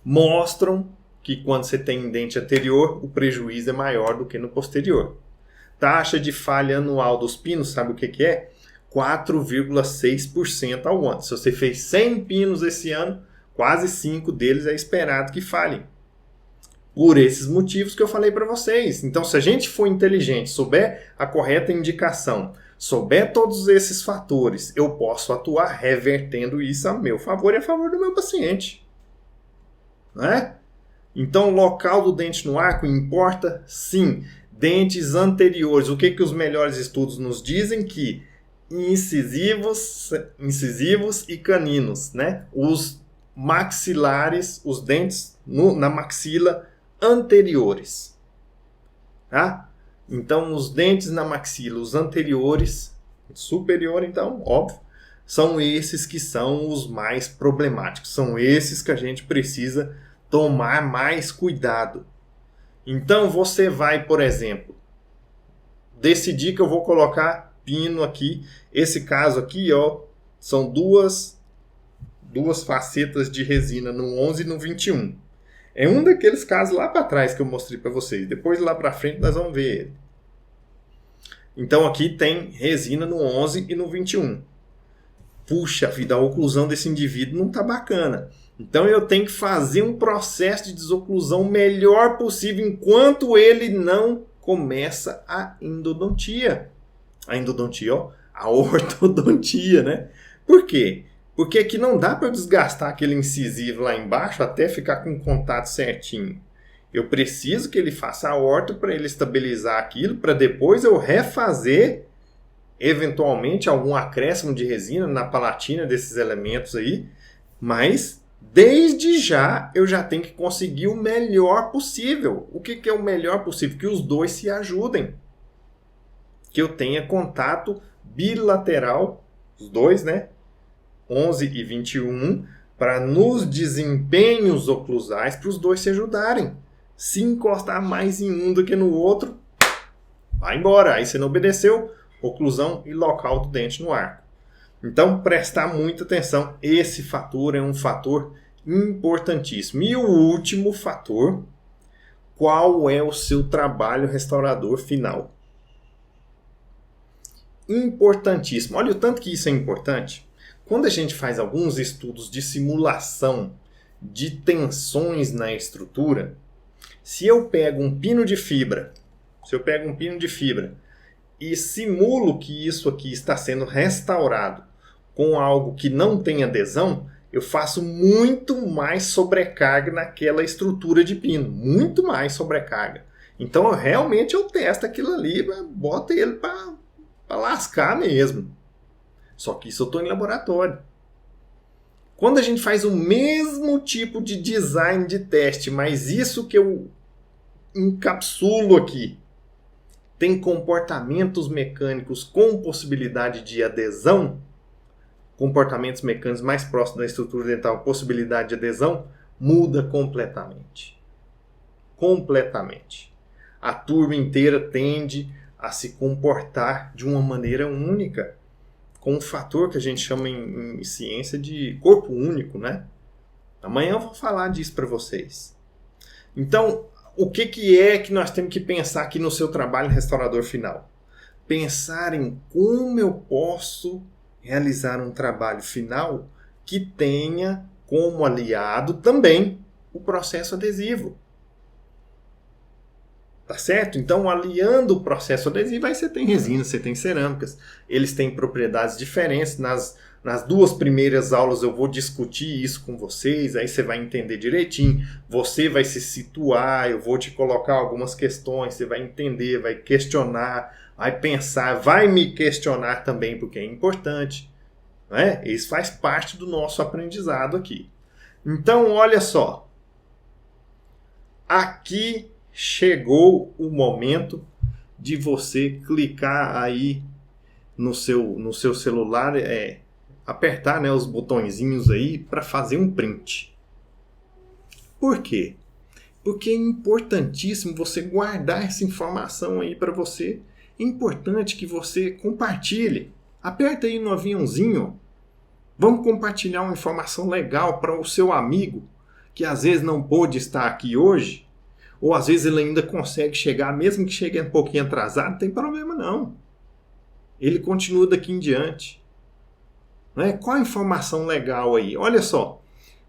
mostram que quando você tem dente anterior, o prejuízo é maior do que no posterior. Taxa de falha anual dos pinos, sabe o que é? 4,6% ao ano. Se você fez 100 pinos esse ano, quase 5 deles é esperado que falhem. Por esses motivos que eu falei para vocês. Então, se a gente for inteligente, souber a correta indicação, souber todos esses fatores, eu posso atuar revertendo isso a meu favor e a favor do meu paciente. Né? Então, o local do dente no arco importa? Sim. Dentes anteriores. O que os melhores estudos nos dizem? Que incisivos e caninos, né? Os maxilares, os dentes na maxila anteriores. Tá? Então, os dentes na maxila, os anteriores, superior, então, óbvio, são esses que são os mais problemáticos. São esses que a gente precisa tomar mais cuidado. Então, você vai, por exemplo, decidir que eu vou colocar pino aqui. Esse caso aqui, ó, são duas facetas de resina no 11 e no 21. É um daqueles casos lá para trás que eu mostrei para vocês. Depois lá para frente nós vamos ver ele. Então aqui tem resina no 11 e no 21. Puxa vida, a oclusão desse indivíduo não está bacana. Então eu tenho que fazer um processo de desoclusão melhor possível enquanto ele não começa a endodontia. A endodontia, ó, a ortodontia, né? Por quê? Porque aqui não dá para desgastar aquele incisivo lá embaixo até ficar com o contato certinho. Eu preciso que ele faça a orto para ele estabilizar aquilo, para depois eu refazer, eventualmente, algum acréscimo de resina na palatina desses elementos aí. Mas, desde já, eu já tenho que conseguir o melhor possível. O que é o melhor possível? Que os dois se ajudem. Que eu tenha contato bilateral, os dois, né? 11 e 21, para nos desempenhos oclusais, para os dois se ajudarem. Se encostar mais em um do que no outro, vai embora. Aí você não obedeceu, oclusão e local do dente no arco. Então, prestar muita atenção. Esse fator é um fator importantíssimo. E o último fator, qual é o seu trabalho restaurador final? Importantíssimo. Olha o tanto que isso é importante. Quando a gente faz alguns estudos de simulação de tensões na estrutura, se eu pego um pino de fibra, e simulo que isso aqui está sendo restaurado com algo que não tem adesão, eu faço muito mais sobrecarga naquela estrutura de pino, muito mais sobrecarga. Então eu testo aquilo ali, boto ele para lascar mesmo. Só que isso eu estou em laboratório. Quando a gente faz o mesmo tipo de design de teste, mas isso que eu encapsulo aqui, tem comportamentos mecânicos com possibilidade de adesão, comportamentos mecânicos mais próximos da estrutura dental, possibilidade de adesão, muda completamente. Completamente. A turma inteira tende a se comportar de uma maneira única, com um fator que a gente chama em ciência de corpo único, né? Amanhã eu vou falar disso para vocês. Então, o que é que nós temos que pensar aqui no seu trabalho restaurador final? Pensar em como eu posso realizar um trabalho final que tenha como aliado também o processo adesivo. Tá certo? Então, aliando o processo adesivo, aí você tem resina, você tem cerâmicas. Eles têm propriedades diferentes. Nas duas primeiras aulas eu vou discutir isso com vocês, aí você vai entender direitinho. Você vai se situar, eu vou te colocar algumas questões, você vai entender, vai questionar, vai pensar, vai me questionar também, porque é importante. Né? Isso faz parte do nosso aprendizado aqui. Então, olha só. Aqui chegou o momento de você clicar aí no seu celular, apertar, né, os botõezinhos aí para fazer um print. Por quê? Porque é importantíssimo você guardar essa informação aí para você. É importante que você compartilhe. Aperta aí no aviãozinho. Vamos compartilhar uma informação legal para o seu amigo que às vezes não pôde estar aqui hoje. Ou às vezes ele ainda consegue chegar, mesmo que chegue um pouquinho atrasado, não tem problema não. Ele continua daqui em diante. Né? Qual a informação legal aí? Olha só,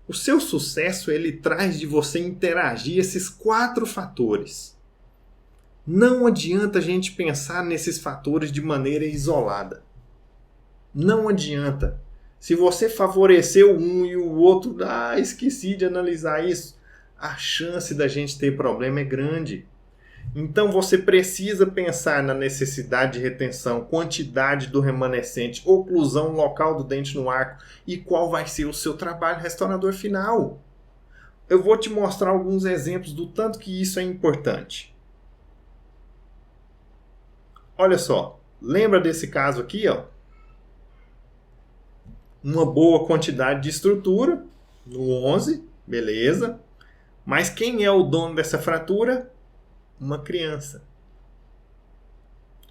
o seu sucesso ele traz de você interagir esses 4 fatores. Não adianta a gente pensar nesses fatores de maneira isolada. Não adianta. Se você favoreceu um e o outro, esqueci de analisar isso, a chance da gente ter problema é grande. Então você precisa pensar na necessidade de retenção, quantidade do remanescente, oclusão local do dente no arco e qual vai ser o seu trabalho restaurador final. Eu vou te mostrar alguns exemplos do tanto que isso é importante. Olha só, lembra desse caso aqui, ó? Uma boa quantidade de estrutura no 11, beleza. Mas quem é o dono dessa fratura? Uma criança.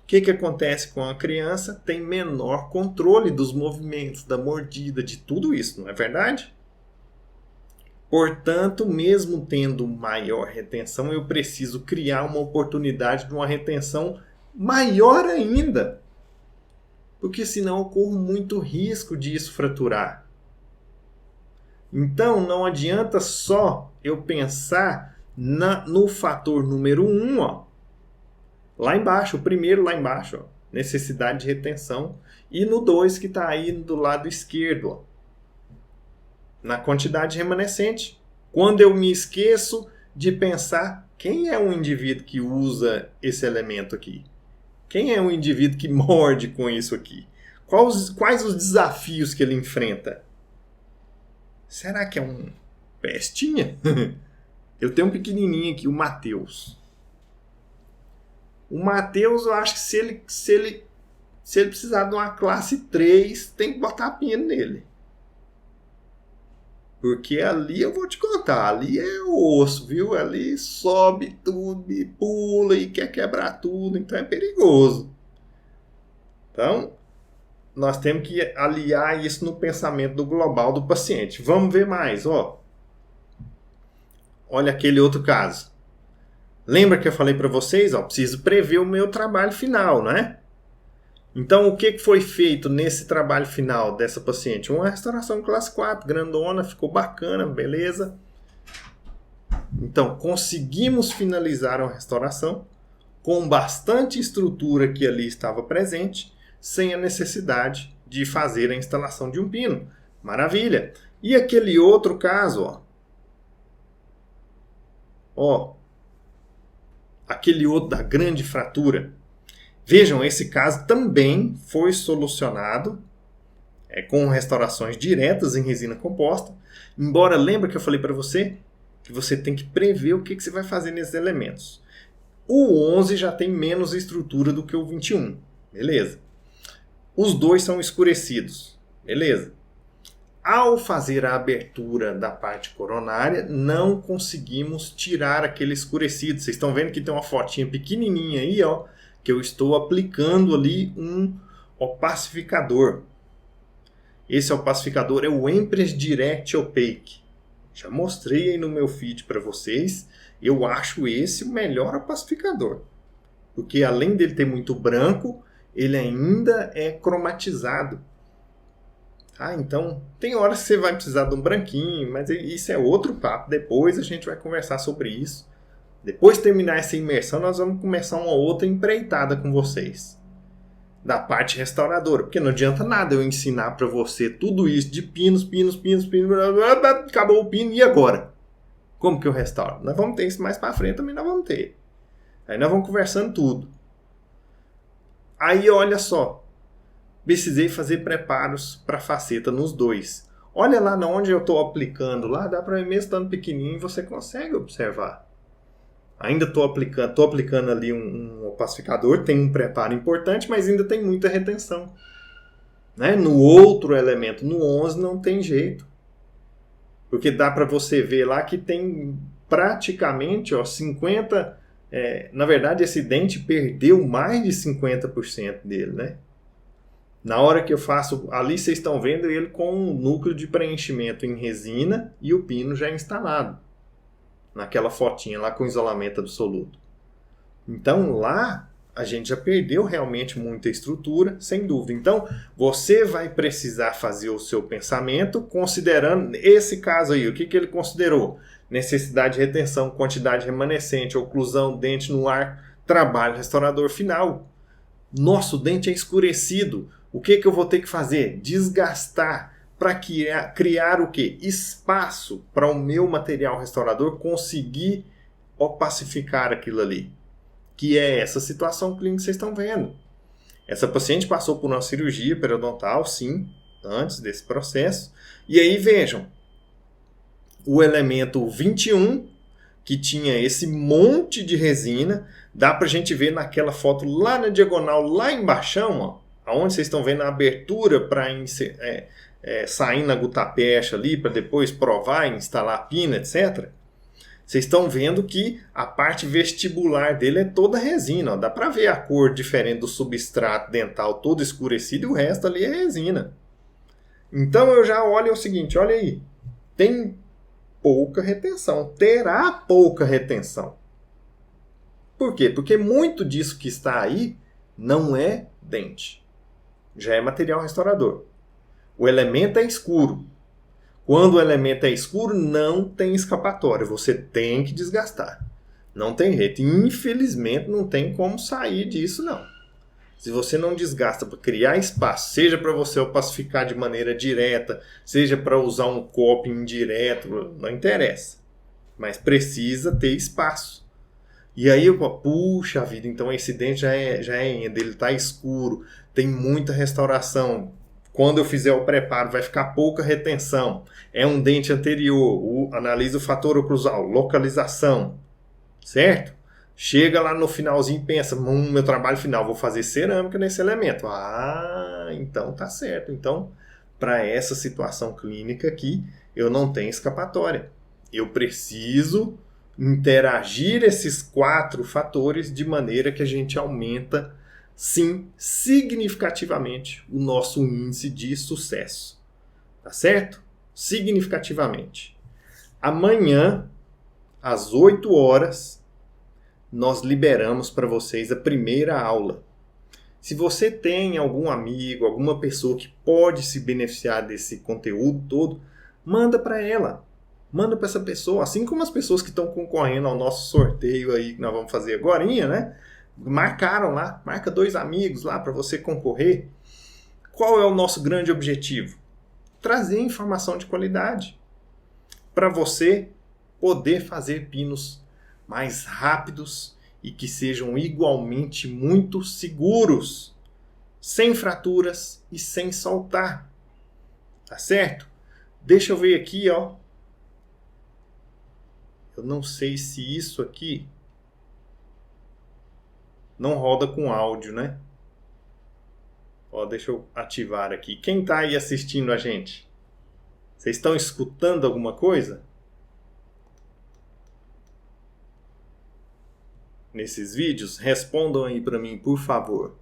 O que acontece com a criança? Tem menor controle dos movimentos, da mordida, de tudo isso, não é verdade? Portanto, mesmo tendo maior retenção, eu preciso criar uma oportunidade de uma retenção maior ainda. Porque senão eu corro muito risco de isso fraturar. Então, não adianta só eu pensar no fator número 1, ó, lá embaixo, o primeiro lá embaixo, ó, necessidade de retenção, e no 2 que está aí do lado esquerdo, ó, na quantidade remanescente. Quando eu me esqueço de pensar quem é o indivíduo que usa esse elemento aqui? Quem é o indivíduo que morde com isso aqui? Quais os desafios que ele enfrenta? Será que é um pestinha? Eu tenho um pequenininho aqui, o Matheus. O Matheus, eu acho que se ele precisar de uma classe 3, tem que botar pino nele. Porque ali eu vou te contar, ali é osso, viu? Ali sobe tudo e pula e quer quebrar tudo, então é perigoso. Então, nós temos que aliar isso no pensamento do global do paciente. Vamos ver mais, ó. Olha aquele outro caso. Lembra que eu falei para vocês, ó, preciso prever o meu trabalho final, né? Então, o que foi feito nesse trabalho final dessa paciente? Uma restauração classe 4, grandona, ficou bacana, beleza. Então, conseguimos finalizar a restauração com bastante estrutura que ali estava presente, sem a necessidade de fazer a instalação de um pino. Maravilha! E aquele outro caso, ó, aquele outro da grande fratura. Vejam, esse caso também foi solucionado com restaurações diretas em resina composta. Embora, lembra que eu falei para você que você tem que prever o que você vai fazer nesses elementos. O 11 já tem menos estrutura do que o 21. Beleza. Os dois são escurecidos. Beleza. Ao fazer a abertura da parte coronária, não conseguimos tirar aquele escurecido. Vocês estão vendo que tem uma fotinha pequenininha aí, ó, que eu estou aplicando ali um opacificador. Esse opacificador é o Empress Direct Opaque. Já mostrei aí no meu feed para vocês. Eu acho esse o melhor opacificador. Porque além dele ter muito branco, ele ainda é cromatizado. Então, tem horas que você vai precisar de um branquinho, mas isso é outro papo. Depois a gente vai conversar sobre isso. Depois de terminar essa imersão, nós vamos começar uma outra empreitada com vocês. Da parte restauradora. Porque não adianta nada eu ensinar para você tudo isso de pinos, acabou o pino, e agora? Como que eu restauro? Nós vamos ter isso mais para frente, também nós vamos ter. Aí nós vamos conversando tudo. Aí olha só. Precisei fazer preparos para faceta nos dois. Olha lá onde eu estou aplicando. Lá dá para ver mesmo estando pequenininho, você consegue observar. Ainda estou aplicando ali um opacificador, tem um preparo importante, mas ainda tem muita retenção. Né? No outro elemento, no 11, não tem jeito. Porque dá para você ver lá que tem praticamente 50%. Na verdade, esse dente perdeu mais de 50% dele. Né? Na hora que eu faço, ali vocês estão vendo ele com um núcleo de preenchimento em resina e o pino já instalado. Naquela fotinha lá com isolamento absoluto. Então lá a gente já perdeu realmente muita estrutura, sem dúvida. Então você vai precisar fazer o seu pensamento considerando esse caso aí. O que ele considerou? Necessidade de retenção, quantidade remanescente, oclusão, dente no ar, trabalho restaurador final. Nosso dente é escurecido. O que eu vou ter que fazer? Desgastar. Para criar o quê? Espaço para o meu material restaurador conseguir opacificar aquilo ali. Que é essa situação clínica que vocês estão vendo. Essa paciente passou por uma cirurgia periodontal, sim, antes desse processo. E aí vejam, o elemento 21, que tinha esse monte de resina, dá para a gente ver naquela foto lá na diagonal, lá embaixo, ó, onde vocês estão vendo a abertura para sair na gutapecha ali para depois provar, instalar a pina, etc. Vocês estão vendo que a parte vestibular dele é toda resina. Ó. Dá para ver a cor diferente do substrato dental todo escurecido e o resto ali é resina. Então eu já olho o seguinte, olha aí. Tem pouca retenção, terá pouca retenção. Por quê? Porque muito disso que está aí não é dente. Já é material restaurador. O elemento é escuro. Quando o elemento é escuro, não tem escapatória. Você tem que desgastar. Não tem jeito. Infelizmente, não tem como sair disso, não. Se você não desgasta para criar espaço, seja para você opacificar de maneira direta, seja para usar um copo indireto, não interessa. Mas precisa ter espaço. E aí eu falo, puxa vida, então esse dente já é endo, ele está escuro, tem muita restauração. Quando eu fizer o preparo, vai ficar pouca retenção. É um dente anterior, analisa o fator oclusal, localização, certo? Chega lá no finalzinho e pensa, meu trabalho final, vou fazer cerâmica nesse elemento. Ah, então tá certo. Então, para essa situação clínica aqui, eu não tenho escapatória. Eu preciso interagir esses 4 fatores de maneira que a gente aumenta, sim, significativamente o nosso índice de sucesso. Tá certo? Significativamente. Amanhã, às 8 horas, nós liberamos para vocês a primeira aula. Se você tem algum amigo, alguma pessoa que pode se beneficiar desse conteúdo todo, manda para ela. Manda para essa pessoa, assim como as pessoas que estão concorrendo ao nosso sorteio aí que nós vamos fazer agorinha, né? Marcaram lá, marca 2 amigos lá para você concorrer. Qual é o nosso grande objetivo? Trazer informação de qualidade para você poder fazer pinos mais rápidos e que sejam igualmente muito seguros, sem fraturas e sem soltar. Tá certo? Deixa eu ver aqui, ó. Eu não sei se isso aqui não roda com áudio, né? Ó, deixa eu ativar aqui. Quem tá aí assistindo a gente? Vocês estão escutando alguma coisa? Nesses vídeos? Respondam aí para mim, por favor.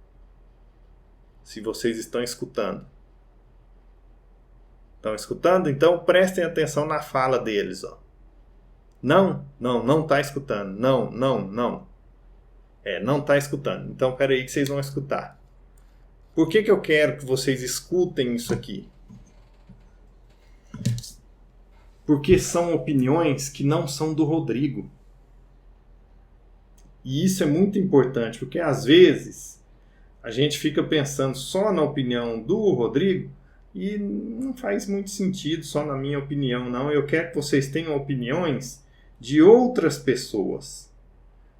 Se vocês estão escutando. Estão escutando? Então prestem atenção na fala deles, ó. Não está escutando. Não. Não está escutando. Então, peraí que vocês vão escutar. Por que eu quero que vocês escutem isso aqui? Porque são opiniões que não são do Rodrigo. E isso é muito importante, porque às vezes a gente fica pensando só na opinião do Rodrigo e não faz muito sentido só na minha opinião, não. Eu quero que vocês tenham opiniões de outras pessoas.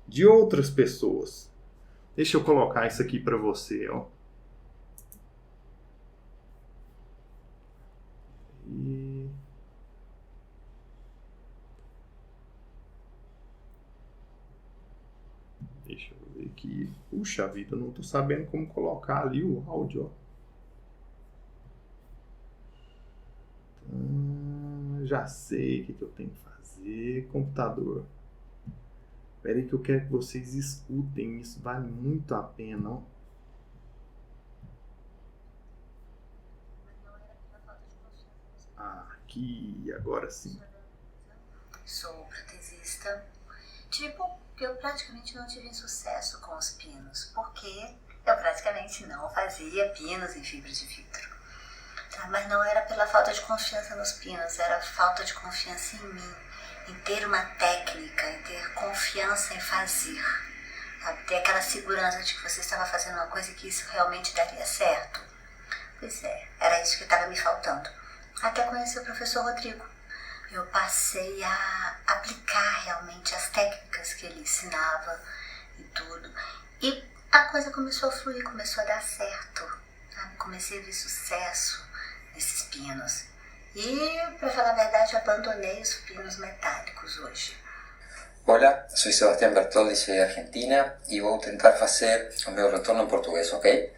De outras pessoas. Deixa eu colocar isso aqui para você, ó. Deixa eu ver aqui. Puxa vida, eu não tô sabendo como colocar ali o áudio, ó. Já sei o que eu tenho que fazer. Computador. Espera aí que eu quero que vocês escutem. Isso vale muito a pena, ó. Aqui, agora sim. Sou protesista. Eu praticamente não tive sucesso com os pinos, porque eu praticamente não fazia pinos em fibra de vidro. Tá? Mas não era pela falta de confiança nos pinos, era falta de confiança em mim, em ter uma técnica, em ter confiança em fazer. Sabe? Ter aquela segurança de que você estava fazendo uma coisa e que isso realmente daria certo. Pois é, era isso que estava me faltando. Até conhecer o professor Rodrigo. Eu passei a aplicar realmente as técnicas que ele ensinava e tudo. E a coisa começou a fluir, começou a dar certo. Sabe? Comecei a ver sucesso nesses pinos. E, para falar a verdade, abandonei os pinos metálicos hoje. Hola, soy Sebastián Bertoldi, soy de Argentina e vou tentar fazer o meu retorno em português, ok?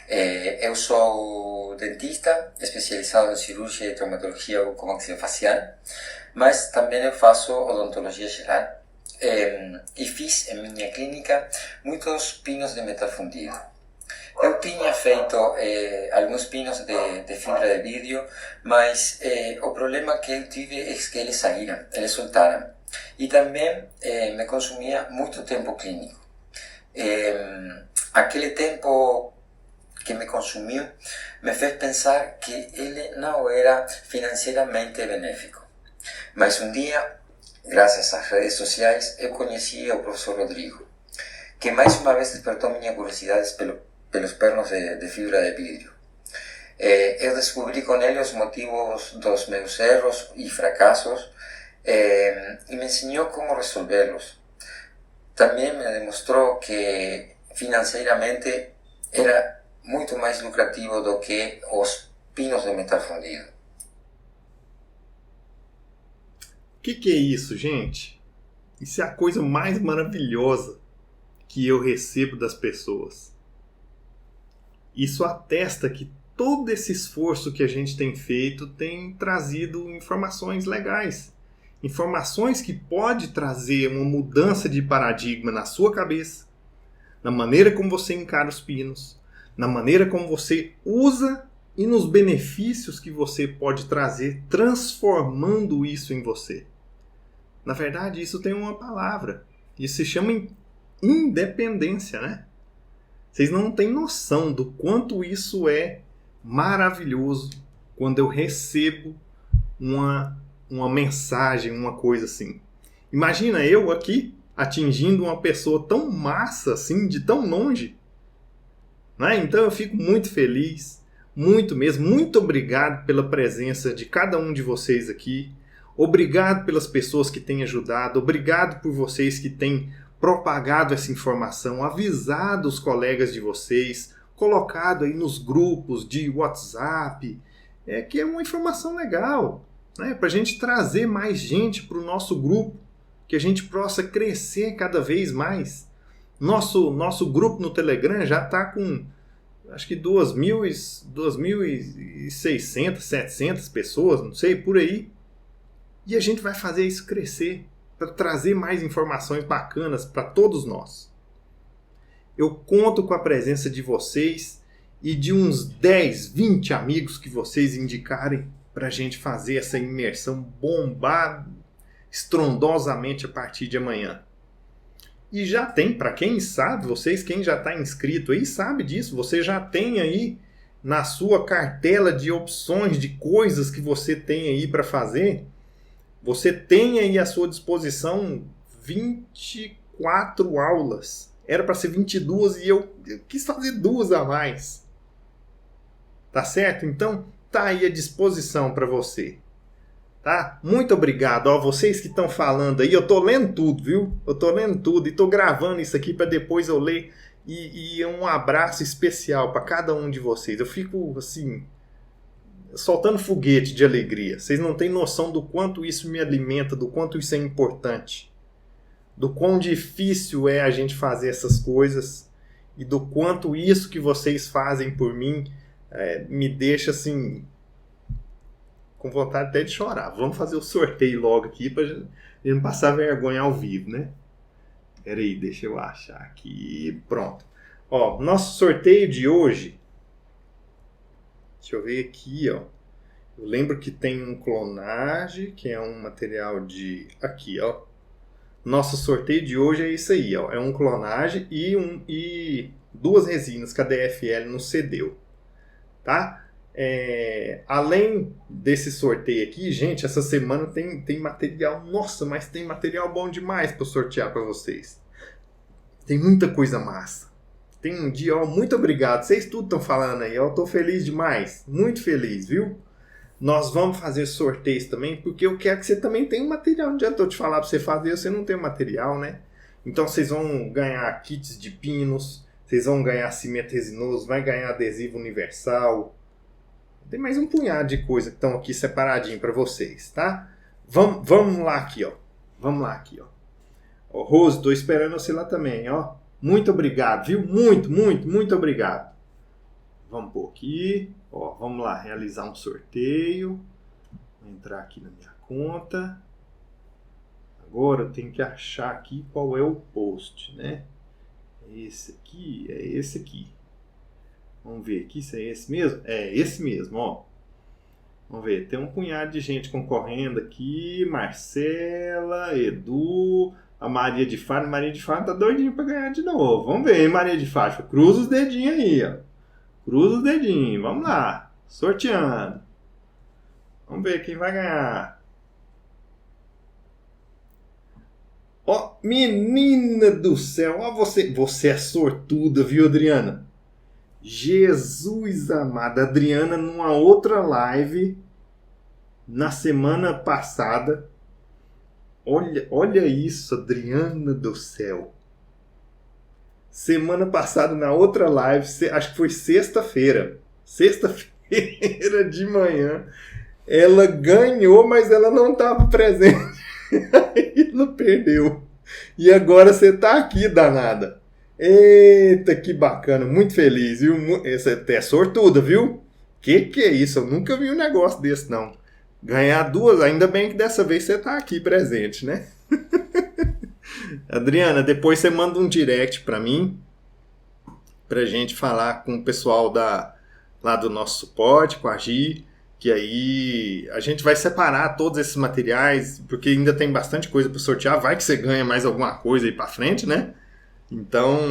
Eu sou dentista, especializado em cirurgia e traumatologia bucomaxilofacial, mas também eu faço odontologia geral e fiz em minha clínica muitos pinos de metal fundido. Eu tinha feito alguns pinos de fibra de vidro, mas o problema que eu tive é que eles saíram, eles soltaram. E também me consumia muito tempo clínico. Aquele tempo que me consumiu me fez pensar que ele não era financeiramente benéfico. Mas um dia, graças às redes sociais, eu conheci o professor Rodrigo, que mais uma vez despertou minha curiosidade pelos pernos de fibra de vidro. Eu descobri com ele os motivos dos meus erros e fracassos e me ensinou como resolvê-los. Também me demonstrou que financeiramente era muito mais lucrativo do que os pinos de metal fundido. O que é isso, gente? Isso é a coisa mais maravilhosa que eu recebo das pessoas. Isso atesta que todo esse esforço que a gente tem feito tem trazido informações legais. Informações que pode trazer uma mudança de paradigma na sua cabeça, na maneira como você encara os pinos, na maneira como você usa e nos benefícios que você pode trazer transformando isso em você. Na verdade, isso tem uma palavra. Isso se chama independência, né? Vocês não têm noção do quanto isso é maravilhoso quando eu recebo uma mensagem, uma coisa assim. Imagina eu aqui atingindo uma pessoa tão massa assim, de tão longe. Né? Então eu fico muito feliz, muito mesmo. Muito obrigado pela presença de cada um de vocês aqui. Obrigado pelas pessoas que têm ajudado. Obrigado por vocês que têm propagado essa informação, avisado os colegas de vocês, colocado aí nos grupos de WhatsApp, que é uma informação legal, né? Para a gente trazer mais gente para o nosso grupo, que a gente possa crescer cada vez mais. Nosso grupo no Telegram já está com, acho que 2.600, 700 pessoas, não sei, por aí. E a gente vai fazer isso crescer, para trazer mais informações bacanas para todos nós. Eu conto com a presença de vocês e de uns 10, 20 amigos que vocês indicarem para a gente fazer essa imersão bombar estrondosamente a partir de amanhã. E já tem, para quem sabe, quem já está inscrito aí sabe disso, você já tem aí na sua cartela de opções de coisas que você tem aí para fazer. Você tem aí à sua disposição 24 aulas. Era para ser 22 e eu quis fazer 2 a mais. Tá certo? Então, tá aí à disposição para você. Tá? Muito obrigado. Ó, vocês que estão falando aí, eu tô lendo tudo, viu? Eu tô lendo tudo e tô gravando isso aqui para depois eu ler. E um abraço especial para cada um de vocês. Eu fico assim, soltando foguete de alegria. Vocês não têm noção do quanto isso me alimenta, do quanto isso é importante, do quão difícil é a gente fazer essas coisas e do quanto isso que vocês fazem por mim me deixa assim com vontade até de chorar. Vamos fazer o sorteio logo aqui para não passar vergonha ao vivo, né? Peraí, deixa eu achar aqui. Pronto. Ó, nosso sorteio de hoje. Deixa eu ver aqui, ó. Eu lembro que tem um clonage, que é um material de... Aqui, ó. Nosso sorteio de hoje é isso aí, ó. É um clonage e 2 resinas KDFL no CDEU. Tá? Além desse sorteio aqui, gente, essa semana tem material... Nossa, mas tem material bom demais para sortear para vocês. Tem muita coisa massa. Tem um dia, ó, muito obrigado. Vocês tudo estão falando aí, ó. Eu tô feliz demais. Muito feliz, viu? Nós vamos fazer sorteios também, porque eu quero que você também tenha um material. Não adianta eu te falar para você fazer, você não tem material, né? Então vocês vão ganhar kits de pinos, vocês vão ganhar cimento resinoso, vai ganhar adesivo universal. Tem mais um punhado de coisa que estão aqui separadinho para vocês, tá? Vamos lá aqui, ó. Vamos lá aqui, ó. Ó, Rose, tô esperando você lá também, ó. Muito obrigado, viu? Muito obrigado. Vamos por aqui. Ó, vamos lá, realizar um sorteio. Vou entrar aqui na minha conta. Agora eu tenho que achar aqui qual é o post, né? É esse aqui. Vamos ver aqui se é esse mesmo. É esse mesmo, ó. Vamos ver, tem um punhado de gente concorrendo aqui. Marcela, Edu, a Maria de Fátima. Maria de Fátima tá doidinha pra ganhar de novo. Vamos ver, hein, Maria de Fátima. Cruza os dedinhos aí, ó. Cruza os dedinhos. Vamos lá. Sorteando. Vamos ver quem vai ganhar. Ó, menina do céu. Ó, você é sortuda, viu, Adriana? Jesus amado. Adriana, numa outra live, na semana passada. Olha isso, Adriana do céu. Semana passada, na outra live, acho que foi sexta-feira. Sexta-feira de manhã. Ela ganhou, mas ela não estava presente. Aí não perdeu. E agora você tá aqui, danada. Eita, que bacana. Muito feliz, viu? Essa é sortuda, viu? Que é isso? Eu nunca vi um negócio desse, não. Ganhar duas, ainda bem que dessa vez você tá aqui presente, né? Adriana, depois você manda um direct pra mim, pra gente falar com o pessoal lá do nosso suporte, com a Gi, que aí a gente vai separar todos esses materiais, porque ainda tem bastante coisa para sortear. Vai que você ganha mais alguma coisa aí para frente, né? Então,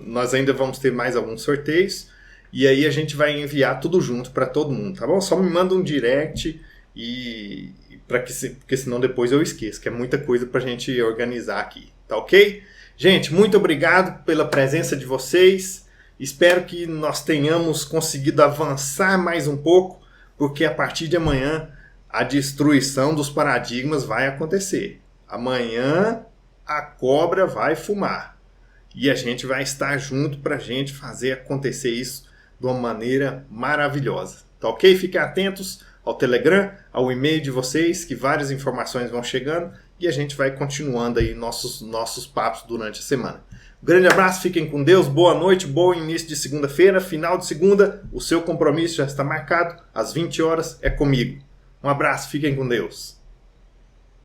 nós ainda vamos ter mais alguns sorteios e aí a gente vai enviar tudo junto para todo mundo, tá bom? Só me manda um direct porque senão depois eu esqueço, que é muita coisa pra gente organizar aqui, tá ok? Gente, muito obrigado pela presença de vocês. Espero que nós tenhamos conseguido avançar mais um pouco, porque a partir de amanhã a destruição dos paradigmas vai acontecer. Amanhã a cobra vai fumar. E a gente vai estar junto para a gente fazer acontecer isso de uma maneira maravilhosa. Tá ok? Fiquem atentos ao Telegram, ao e-mail de vocês, que várias informações vão chegando e a gente vai continuando aí nossos papos durante a semana. Um grande abraço, fiquem com Deus, boa noite, bom início de segunda-feira, final de segunda, o seu compromisso já está marcado, às 20 horas é comigo. Um abraço, fiquem com Deus.